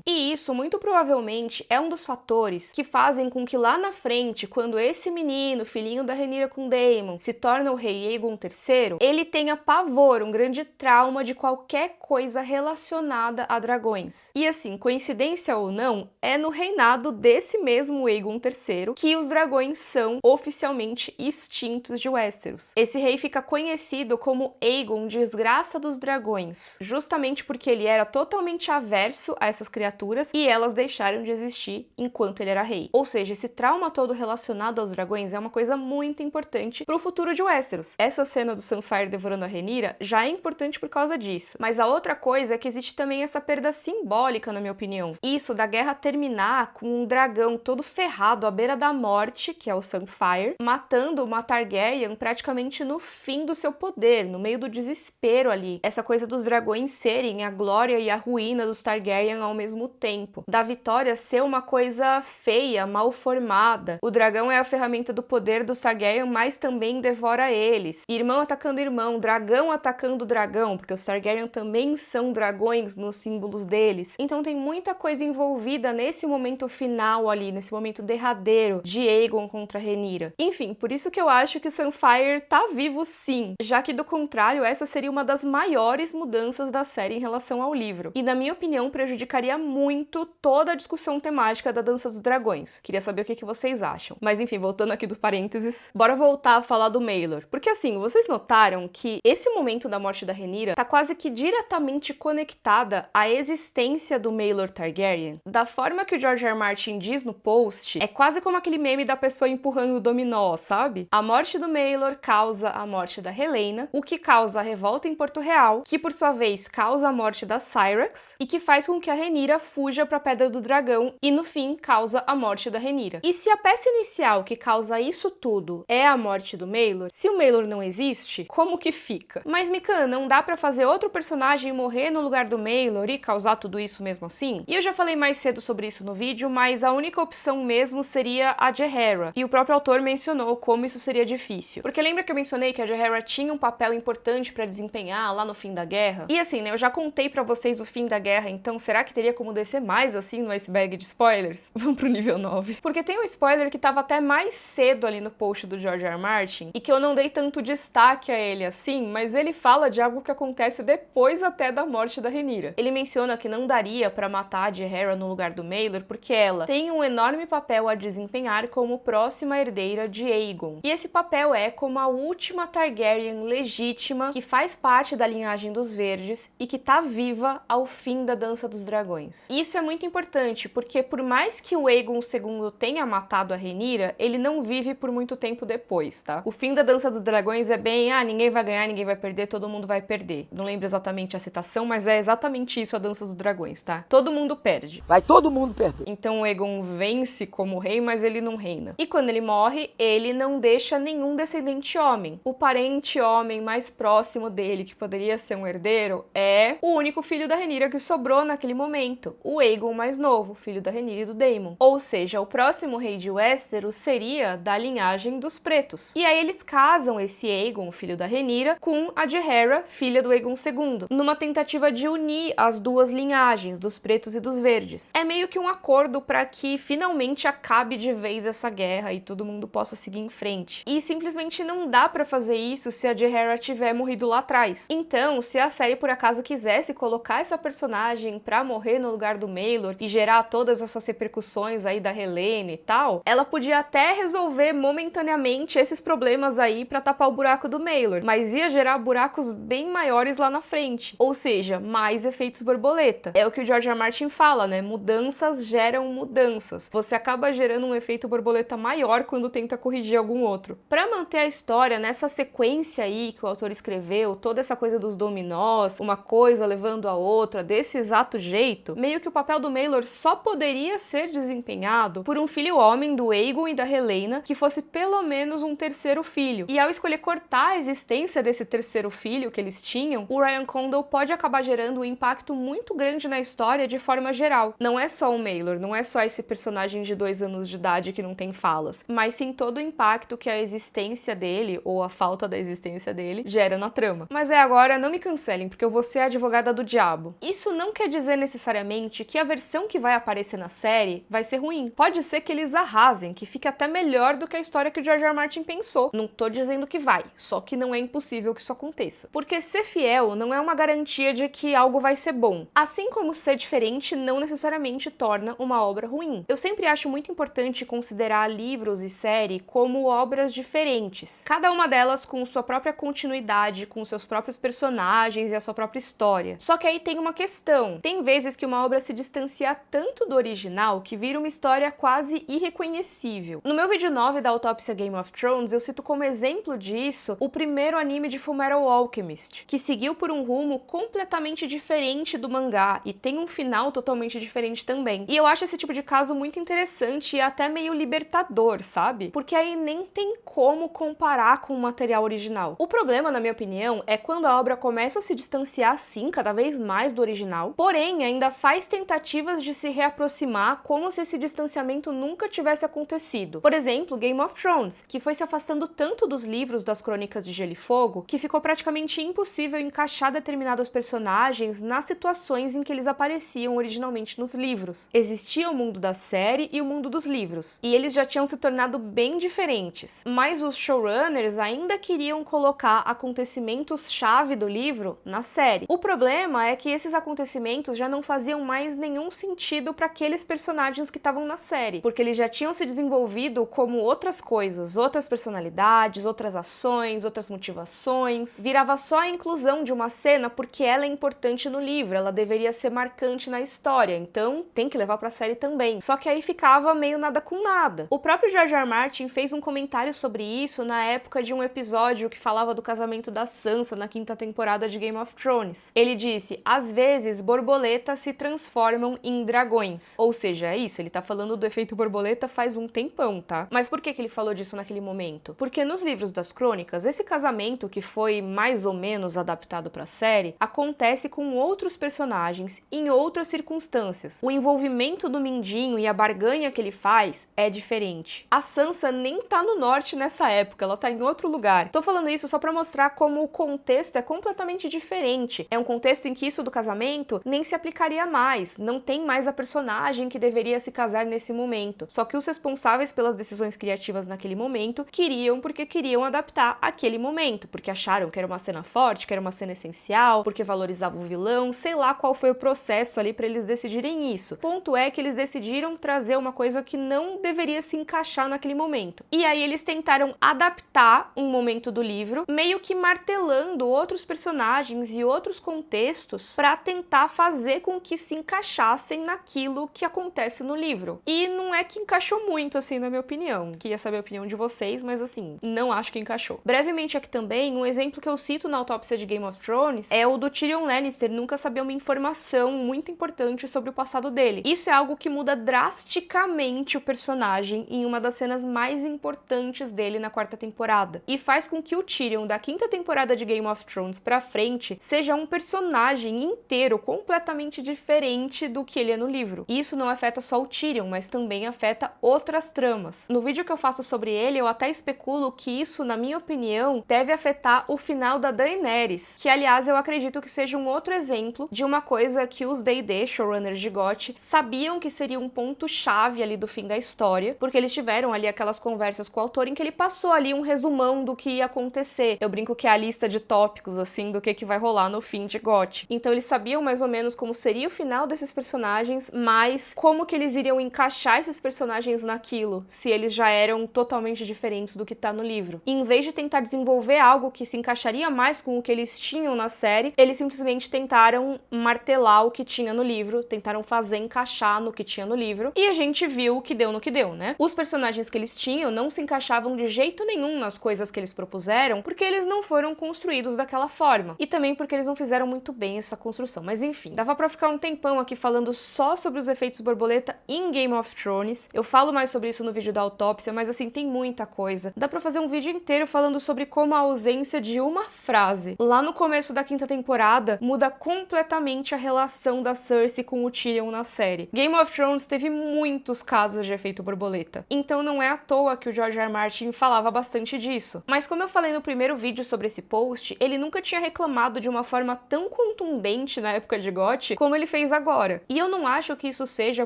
E isso, muito provavelmente, é um dos fatores que fazem com que lá na frente, quando esse menino, filhinho da Rhaenyra com Daemon, se torna o rei Aegon III, ele tenha pavor, um grande trauma de qualquer coisa relacionada a dragões. E assim, coincidência ou não, é no reinado desse mesmo Aegon III que os dragões são oficialmente extintos de Westeros. Esse rei fica conhecido como Aegon Desgraça dos Dragões, justamente porque ele era totalmente averso a essas criaturas e elas deixaram de existir enquanto ele era rei. Ou seja, esse trauma todo relacionado aos dragões é uma coisa muito importante pro futuro de Westeros. Essa cena do Sunfyre devorando a Rhaenyra já é importante por causa disso. Mas a outra coisa é que existe também essa perda simbólica, na minha opinião. Isso da guerra terminar com um dragão todo ferrado à beira da morte, que é o Sunfyre, matando uma Targaryen praticamente no fim do seu poder, no meio do desespero ali. Essa coisa dos dragões serem a glória e a ruína dos Targaryen ao mesmo tempo. Da vitória ser uma coisa feia, mal formada. O dragão é a ferramenta do poder dos Targaryen, mas também devora eles. Irmão atacando irmão, dragão atacando dragão, porque os Targaryen também são dragões nos símbolos deles. Então tem muita coisa envolvida nesse momento final ali, nesse momento derradeiro de Aegon contra Rhaenyra. Enfim, por isso que eu acho que o Sunfyre tá vivo sim, já que do contrário, essa seria uma das maiores mudanças da série em relação ao livro. E na minha opinião, prejudicaria muito toda a discussão temática da Dança dos Dragões. Queria saber o que vocês acham. Mas enfim, voltando aqui dos parênteses, bora voltar a falar do Maelor. Porque assim, vocês notaram que esse momento da morte da Rhaenyra tá quase que diretamente conectada à existência do Maelor Targaryen? Da forma que o George R. R. Martin diz no post, é quase como aquele meme da pessoa empurrando o dominó, sabe? A morte do Maelor causa a morte da Helaena, o que causa a revolta em Porto Real, que por sua vez causa a morte da Syrax, e que faz com que a Rhaenyra fuja pra Pedra do Dragão, e no fim causa a morte da Rhaenyra. E se a peça inicial que causa isso tudo tudo é a morte do Maelor, se o Maelor não existe, como que fica? Mas, Mikan, não dá pra fazer outro personagem morrer no lugar do Maelor e causar tudo isso mesmo assim? E eu já falei mais cedo sobre isso no vídeo, mas a única opção mesmo seria a Jaehaera. E o próprio autor mencionou como isso seria difícil. Porque lembra que eu mencionei que a Jaehaera tinha um papel importante pra desempenhar lá no fim da guerra? E assim, né, eu já contei pra vocês o fim da guerra, então será que teria como descer mais assim no iceberg de spoilers? Vamos pro nível 9. Porque tem um spoiler que tava até mais cedo ali no post do George R. R. Martin, e que eu não dei tanto destaque a ele assim, mas ele fala de algo que acontece depois até da morte da Rhaenyra. Ele menciona que não daria pra matar a Jaehaera no lugar do Maelor porque ela tem um enorme papel a desempenhar como próxima herdeira de Aegon. E esse papel é como a última Targaryen legítima que faz parte da linhagem dos Verdes e que tá viva ao fim da Dança dos Dragões. E isso é muito importante, porque por mais que o Aegon II tenha matado a Rhaenyra, ele não vive por muito tempo depois, tá? O fim da Dança dos Dragões é bem, ninguém vai ganhar, ninguém vai perder, todo mundo vai perder. Não lembro exatamente a citação, mas é exatamente isso a Dança dos Dragões, tá? Todo mundo perde. Vai todo mundo perder. Então o Aegon vence como rei, mas ele não reina. E quando ele morre, ele não deixa nenhum descendente homem. O parente homem mais próximo dele, que poderia ser um herdeiro, é o único filho da Rhaenyra que sobrou naquele momento, o Aegon mais novo, filho da Rhaenyra e do Daemon. Ou seja, o próximo rei de Westeros seria da linhagem dos pretos. E aí eles casam esse Aegon, filho da Rhaenyra, com a Jaehaera, filha do Aegon II, numa tentativa de unir as duas linhagens, dos pretos e dos verdes. É meio que um acordo para que finalmente acabe de vez essa guerra e todo mundo possa seguir em frente. E simplesmente não dá para fazer isso se a Jaehaera tiver morrido lá atrás. Então, se a série por acaso quisesse colocar essa personagem pra morrer no lugar do Maelor e gerar todas essas repercussões aí da Helaene e tal, ela podia até resolver momentaneamente esses problemas aí pra tapar o buraco do Maelor, mas ia gerar buracos bem maiores lá na frente, ou seja, mais efeitos borboleta. É o que o George R. R. Martin fala, né? Mudanças geram mudanças. Você acaba gerando um efeito borboleta maior quando tenta corrigir algum outro. Pra manter a história nessa sequência aí que o autor escreveu, toda essa coisa dos dominós, uma coisa levando a outra, desse exato jeito, meio que o papel do Maelor só poderia ser desempenhado por um filho homem do Aegon e da Helaena que fosse pelo menos um terceiro filho. E ao escolher cortar a existência desse terceiro filho que eles tinham, o Ryan Condal pode acabar gerando um impacto muito grande na história de forma geral. Não é só o Maelor, não é só esse personagem de 2 anos de idade que não tem falas, mas sim todo o impacto que a existência dele, ou a falta da existência dele, gera na trama. Mas agora, não me cancelem, porque eu vou ser a advogada do diabo. Isso não quer dizer necessariamente que a versão que vai aparecer na série vai ser ruim. Pode ser que eles arrasem, que fique até melhor do que a história que o George R. R. Martin pensou. Não tô dizendo que vai, só que não é impossível que isso aconteça. Porque ser fiel não é uma garantia de que algo vai ser bom. Assim como ser diferente não necessariamente torna uma obra ruim. Eu sempre acho muito importante considerar livros e série como obras diferentes. Cada uma delas com sua própria continuidade, com seus próprios personagens e a sua própria história. Só que aí tem uma questão. Tem vezes que uma obra se distancia tanto do original que vira uma história quase irreconhecível. No meu vídeo 9 da autópsia Game of Thrones, eu cito como exemplo disso o primeiro anime de Fullmetal Alchemist, que seguiu por um rumo completamente diferente do mangá e tem um final totalmente diferente também. E eu acho esse tipo de caso muito interessante e até meio libertador, sabe? Porque aí nem tem como comparar com o material original. O problema, na minha opinião, é quando a obra começa a se distanciar assim cada vez mais do original, porém ainda faz tentativas de se reaproximar como se esse distanciamento nunca tivesse acontecido. Por exemplo, Game of Thrones, que foi se afastando tanto dos livros das Crônicas de Gelo e Fogo que ficou praticamente impossível encaixar determinados personagens nas situações em que eles apareciam originalmente nos livros. Existia o mundo da série e o mundo dos livros, e eles já tinham se tornado bem diferentes, mas os showrunners ainda queriam colocar acontecimentos-chave do livro na série. O problema é que esses acontecimentos já não faziam mais nenhum sentido para aqueles personagens que estavam na série, porque eles já tinham se desenvolvido como outras coisas, outras personalidades, outras ações, outras motivações. Virava só a inclusão de uma cena porque ela é importante no livro, ela deveria ser marcante na história, então tem que levar pra série também. Só que aí ficava meio nada com nada. O próprio George R. R. Martin fez um comentário sobre isso na época de um episódio que falava do casamento da Sansa na 5ª temporada de Game of Thrones. Ele disse: às vezes borboletas se transformam em dragões. Ou seja, é isso, ele tá falando do efeito borboleta faz um tempão, tá? Mas por que ele falou disso naquele momento? Porque nos livros das crônicas, esse casamento que foi mais ou menos adaptado para a série, acontece com outros personagens, em outras circunstâncias. O envolvimento do Mindinho e a barganha que ele faz é diferente. A Sansa nem tá no norte nessa época, ela tá em outro lugar. Tô falando isso só pra mostrar como o contexto é completamente diferente. É um contexto em que isso do casamento nem se aplicaria mais, não tem mais a personagem que deveria se casar nesse momento. Só que os responsáveis pelas decisões criativas naquele momento queriam porque queriam adaptar aquele momento, porque acharam que era uma cena forte, que era uma cena essencial, porque valorizavam o vilão, sei lá qual foi o processo ali pra eles decidirem isso. O ponto é que eles decidiram trazer uma coisa que não deveria se encaixar naquele momento. E aí eles tentaram adaptar um momento do livro, meio que martelando outros personagens e outros contextos para tentar fazer com que se encaixassem naquilo que acontece no livro. E não é que encaixou muito, assim, na minha opinião. Queria saber a opinião de vocês, mas assim, não acho que encaixou. Brevemente aqui também, um exemplo que eu cito na autópsia de Game of Thrones é o do Tyrion Lannister nunca saber uma informação muito importante sobre o passado dele. Isso é algo que muda drasticamente o personagem em uma das cenas mais importantes dele na quarta temporada. E faz com que o Tyrion da quinta temporada de Game of Thrones pra frente seja um personagem inteiro completamente diferente do que ele é no livro. E isso não afeta só o Tyrion, mas também afeta outras tramas. No vídeo que eu faço sobre ele, eu até especulo que isso, na minha opinião, deve afetar o final da Daenerys, que aliás eu acredito que seja um outro exemplo de uma coisa que os D&D, showrunners de GOT, sabiam que seria um ponto-chave ali do fim da história, porque eles tiveram ali aquelas conversas com o autor em que ele passou ali um resumão do que ia acontecer. Eu brinco que é a lista de tópicos, assim, do que vai rolar no fim de GOT. Então eles sabiam mais ou menos como seria o final desses personagens, mas como que eles iriam encaixar esses personagens naquilo, se eles já eram totalmente diferentes do que tá no livro. E em vez de tentar desenvolver algo que se encaixaria mais com o que eles tinham na série, eles simplesmente tentaram martelar o que tinha no livro, tentaram fazer encaixar no que tinha no livro, e a gente viu o que deu no que deu, né? Os personagens que eles tinham não se encaixavam de jeito nenhum nas coisas que eles propuseram, porque eles não foram construídos daquela forma. E também porque eles não fizeram muito bem essa construção. Mas enfim, dava pra ficar um tempão aqui falando só sobre os efeitos borboleta em Game of Thrones. Eu falo mais sobre isso no vídeo da autópsia, mas assim, tem muita coisa. Dá pra fazer um vídeo inteiro falando sobre como a ausência de uma frase lá no começo da quinta temporada muda completamente a relação da Cersei com o Tyrion na série. Game of Thrones teve muitos casos de efeito borboleta, então não é à toa que o George R. R. Martin falava bastante disso. Mas como eu falei no primeiro vídeo sobre esse post, ele nunca tinha reclamado de uma forma tão contundente na época de GOT como ele fez agora. E eu não acho que isso seja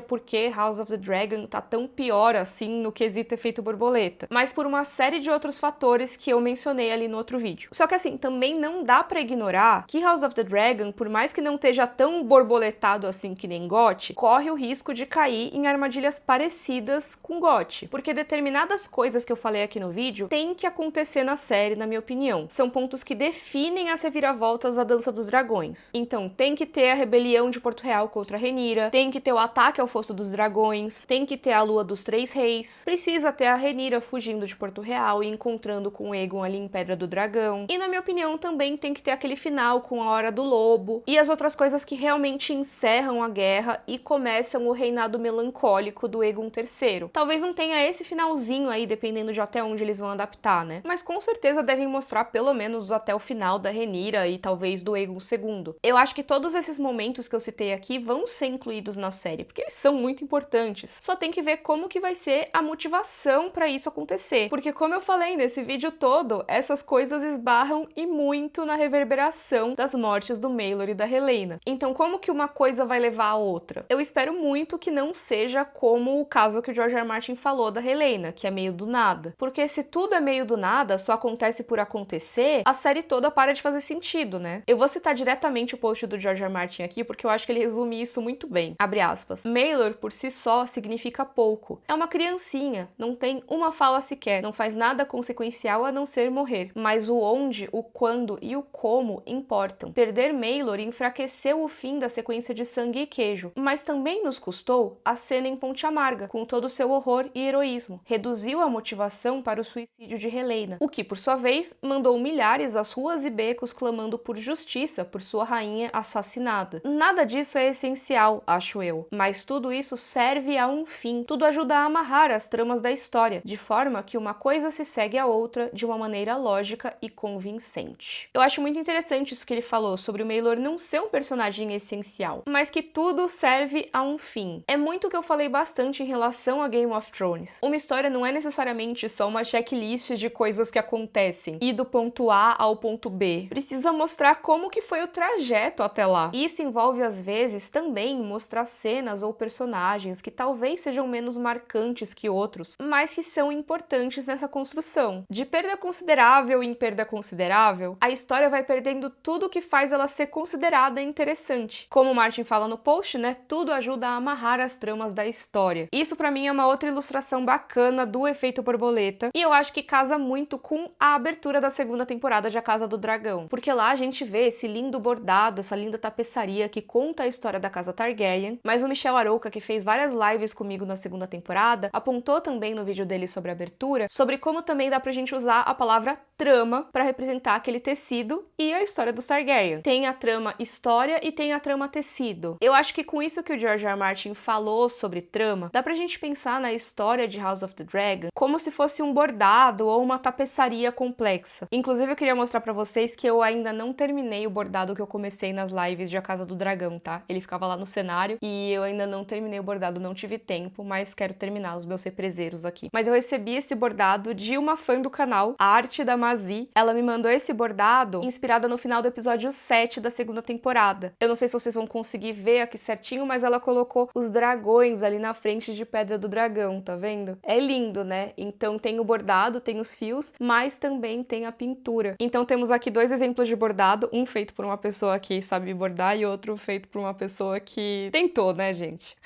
porque House of the Dragon tá tão pior assim no quesito efeito borboleta, mas por uma série de outros fatores que eu mencionei ali no outro vídeo. Só que assim, também não dá pra ignorar que House of the Dragon, por mais que não esteja tão borboletado assim que nem GOT, corre o risco de cair em armadilhas parecidas com GOT, porque determinadas coisas que eu falei aqui no vídeo tem que acontecer na série, na minha opinião. São pontos que definem as reviravoltas da Dança dos Dragões. Então, tem que ter a rebelião de Porto Real contra Rhaenyra, tem que ter o ataque ao Fosso dos Dragões, tem que ter a Lua dos Três Reis, precisa ter a Rhaenyra fugindo de Porto Real e encontrando com Aegon ali em Pedra do Dragão. E, na minha opinião, também tem que ter aquele final com a Hora do Lobo e as outras coisas que realmente encerram a guerra e começam o reinado melancólico do Aegon III. Talvez não tenha esse finalzinho aí, dependendo de até onde eles vão adaptar, né? Mas com certeza devem mostrar pelo menos até o final da Rhaenyra e talvez do Aegon II. Eu acho que todos esses momentos que eu citei aqui vão ser incluídos na série, porque eles são muito importantes. Só tem que ver como que vai ser a motivação pra isso acontecer. Porque como eu falei nesse vídeo todo, essas coisas esbarram e muito na reverberação das mortes do Maelor e da Helaena. Então como que uma coisa vai levar a outra? Eu espero muito que não seja como o caso que o George R. R. Martin falou da Helaena, que é meio do nada. Porque se tudo é meio do nada, só acontece por acontecer, a série toda para de fazer sentido, né? Eu vou citar diretamente o post do George R. R. Martin aqui, porque eu acho que ele resume isso muito bem. Abre aspas. Maelor, por si só, significa pouco. É uma criancinha, não tem uma fala sequer, não faz nada consequencial a não ser morrer. Mas o onde, o quando e o como importam. Perder Maelor enfraqueceu o fim da sequência de Sangue e Queijo, mas também nos custou a cena em Ponte Amarga, com todo o seu horror e heroísmo. Reduziu a motivação para o suicídio de Helaena, o que, por sua vez, mandou milhares às ruas e becos clamando por justiça por sua rainha assassinada. Nada disso é essencial, acho eu, mas tudo isso serve a um fim. Tudo ajuda a amarrar as tramas da história, de forma que uma coisa se segue à outra de uma maneira lógica e convincente. Eu acho muito interessante isso que ele falou sobre o Maelor não ser um personagem essencial, mas que tudo serve a um fim. É muito o que eu falei bastante em relação a Game of Thrones. Uma história não é necessariamente só uma checklist de coisas que acontecem, e do ponto A ao ponto B. Precisa mostrar como que foi o trajeto até lá. Isso envolve, às vezes, também mostrar cenas ou personagens que talvez sejam menos marcantes que outros, mas que são importantes nessa construção. De perda considerável em perda considerável, a história vai perdendo tudo que faz ela ser considerada interessante. Como o Martin fala no post, né, tudo ajuda a amarrar as tramas da história. Isso pra mim é uma outra ilustração bacana do efeito borboleta, e eu acho que casa muito com a abertura da segunda temporada de A Casa do Dragão, porque lá a gente vê esse lindo bordado, essa linda tapeçaria que conta a história da casa Targaryen, mas o Michel Arouca, que fez várias lives comigo na segunda temporada, apontou também no vídeo dele sobre a abertura, sobre como também dá pra gente usar a palavra trama para representar aquele tecido e a história do Targaryen. Tem a trama história e tem a trama tecido. Eu acho que com isso que o George R. R. Martin falou sobre trama, dá pra gente pensar na história de House of the Dragon como se fosse um bordado ou uma tapeçaria complexa. Inclusive eu queria mostrar pra vocês que eu ainda não terminei o bordado que eu comecei nas lives de A Casa do Dragão, tá? Ele ficava lá no cenário e eu ainda não terminei o bordado, não tive tempo, mas quero terminar os meus represeiros aqui. Mas eu recebi esse bordado de uma fã do canal, a Arte da Mazi. Ela me mandou esse bordado inspirada no final do episódio 7 da segunda temporada. Eu não sei se vocês vão conseguir ver aqui certinho, mas ela colocou os dragões ali na frente de Pedra do Dragão, tá vendo? É lindo, né? Então tem o bordado, tem os fios, mas também tem a pintura. Então temos aqui dois exemplos de bordado, um feito por uma pessoa que sabe bordar e outro feito por uma pessoa que tentou, né, gente?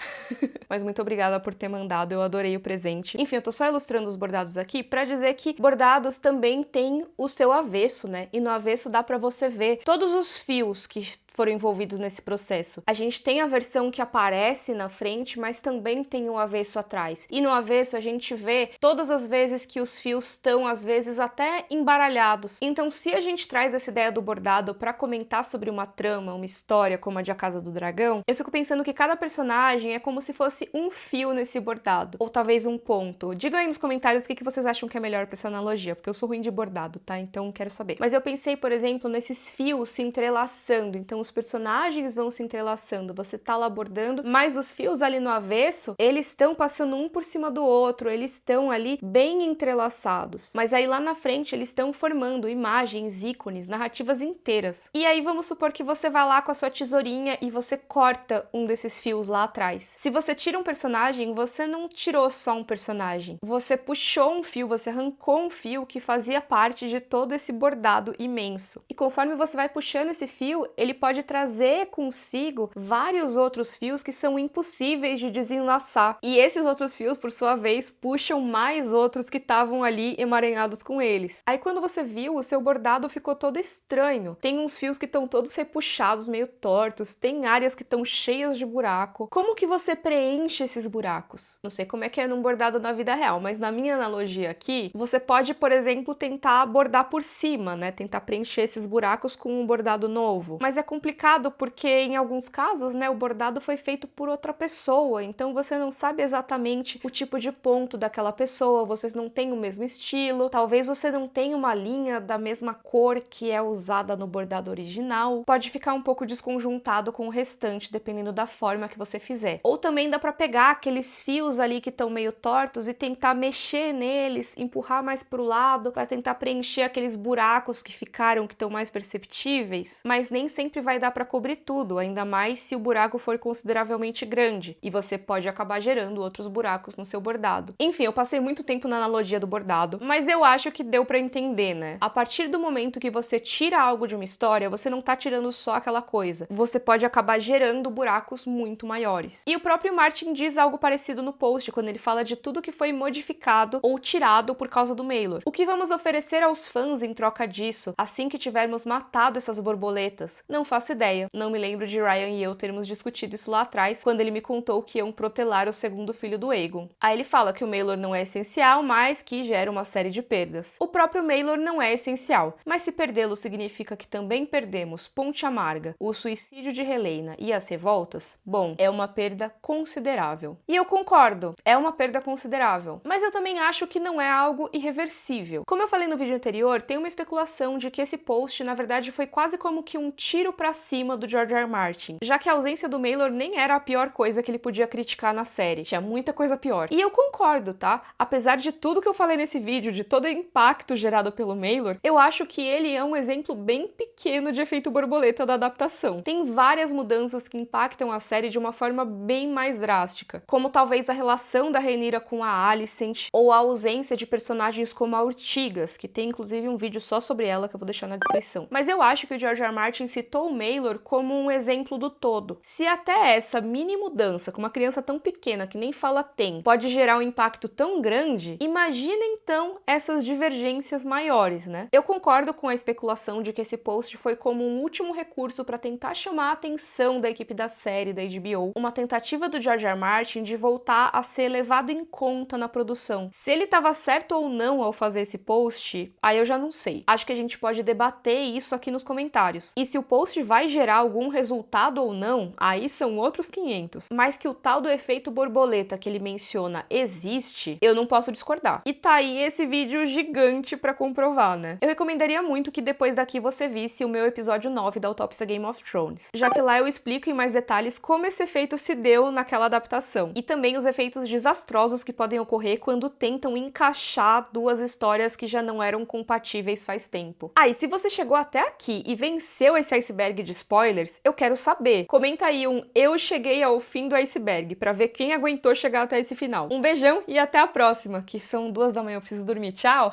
Mas muito obrigada por ter mandado, eu adorei o presente. Enfim, eu tô só ilustrando os bordados aqui pra dizer que bordados também tem o seu avesso, né? E no avesso dá pra você ver todos os fios que foram envolvidos nesse processo. A gente tem a versão que aparece na frente, mas também tem o avesso atrás. E no avesso a gente vê todas as vezes que os fios estão, às vezes, até embaralhados. Então, se a gente traz essa ideia do bordado para comentar sobre uma trama, uma história como a de A Casa do Dragão, eu fico pensando que cada personagem é como se fosse um fio nesse bordado, ou talvez um ponto. Digam aí nos comentários o que vocês acham que é melhor para essa analogia, porque eu sou ruim de bordado, tá? Então quero saber. Mas eu pensei, por exemplo, nesses fios se entrelaçando. Então os personagens vão se entrelaçando, você tá lá bordando, mas os fios ali no avesso, eles estão passando um por cima do outro, eles estão ali bem entrelaçados. Mas aí lá na frente eles estão formando imagens, ícones, narrativas inteiras. E aí vamos supor que você vai lá com a sua tesourinha e você corta um desses fios lá atrás. Se você tira um personagem, você não tirou só um personagem. Você puxou um fio, você arrancou um fio que fazia parte de todo esse bordado imenso. E conforme você vai puxando esse fio, ele pode trazer consigo vários outros fios que são impossíveis de desenlaçar. E esses outros fios, por sua vez, puxam mais outros que estavam ali emaranhados com eles. Aí quando você viu, o seu bordado ficou todo estranho. Tem uns fios que estão todos repuxados, meio tortos, tem áreas que estão cheias de buraco. Como que você preenche esses buracos? Não sei como é que é num bordado na vida real, mas na minha analogia aqui, você pode, por exemplo, tentar bordar por cima, né? Tentar preencher esses buracos com um bordado novo. Mas é complicado porque, em alguns casos, né, o bordado foi feito por outra pessoa, então você não sabe exatamente o tipo de ponto daquela pessoa, vocês não têm o mesmo estilo, talvez você não tenha uma linha da mesma cor que é usada no bordado original, pode ficar um pouco desconjuntado com o restante, dependendo da forma que você fizer. Ou também dá pra pegar aqueles fios ali que estão meio tortos e tentar mexer neles, empurrar mais pro lado, para tentar preencher aqueles buracos que ficaram, que estão mais perceptíveis, mas nem sempre vai dar para cobrir tudo, ainda mais se o buraco for consideravelmente grande, e você pode acabar gerando outros buracos no seu bordado. Enfim, eu passei muito tempo na analogia do bordado, mas eu acho que deu para entender, né? A partir do momento que você tira algo de uma história, você não tá tirando só aquela coisa. Você pode acabar gerando buracos muito maiores. E o próprio Martin diz algo parecido no post, quando ele fala de tudo que foi modificado ou tirado por causa do Maelor. O que vamos oferecer aos fãs em troca disso, assim que tivermos matado essas borboletas? Não faz faço ideia. Não me lembro de Ryan e eu termos discutido isso lá atrás, quando ele me contou que iam protelar o segundo filho do Aegon. Aí ele fala que o Maelor não é essencial, mas que gera uma série de perdas. O próprio Maelor não é essencial, mas se perdê-lo significa que também perdemos Ponte Amarga, o suicídio de Relaena e as revoltas, bom, é uma perda considerável. E eu concordo, é uma perda considerável. Mas eu também acho que não é algo irreversível. Como eu falei no vídeo anterior, tem uma especulação de que esse post, na verdade, foi quase como que um tiro pra cima do George R. R. Martin, já que a ausência do Maelor nem era a pior coisa que ele podia criticar na série. Tinha muita coisa pior. E eu concordo, tá? Apesar de tudo que eu falei nesse vídeo, de todo o impacto gerado pelo Maelor, eu acho que ele é um exemplo bem pequeno de efeito borboleta da adaptação. Tem várias mudanças que impactam a série de uma forma bem mais drástica, como talvez a relação da Rhaenyra com a Alicent, ou a ausência de personagens como a Urtigas, que tem inclusive um vídeo só sobre ela que eu vou deixar na descrição. Mas eu acho que o George R. R. Martin citou o Maelor como um exemplo do todo. Se até essa mini mudança, com uma criança tão pequena que nem fala tem, pode gerar um impacto tão grande, imagina então essas divergências maiores, né? Eu concordo com a especulação de que esse post foi como um último recurso para tentar chamar a atenção da equipe da série da HBO, uma tentativa do George R. R. Martin de voltar a ser levado em conta na produção. Se ele estava certo ou não ao fazer esse post, aí eu já não sei. Acho que a gente pode debater isso aqui nos comentários. E se o post vai gerar algum resultado ou não, aí são outros 500. Mas que o tal do efeito borboleta que ele menciona existe, eu não posso discordar. E tá aí esse vídeo gigante pra comprovar, né? Eu recomendaria muito que depois daqui você visse o meu episódio 9 da Autópsia Game of Thrones, já que lá eu explico em mais detalhes como esse efeito se deu naquela adaptação, e também os efeitos desastrosos que podem ocorrer quando tentam encaixar duas histórias que já não eram compatíveis faz tempo. Ah, e se você chegou até aqui e venceu esse iceberg de spoilers, eu quero saber. Comenta aí um "eu cheguei ao fim do iceberg" pra ver quem aguentou chegar até esse final. Um beijão e até a próxima, que são 2 da manhã, eu preciso dormir. Tchau!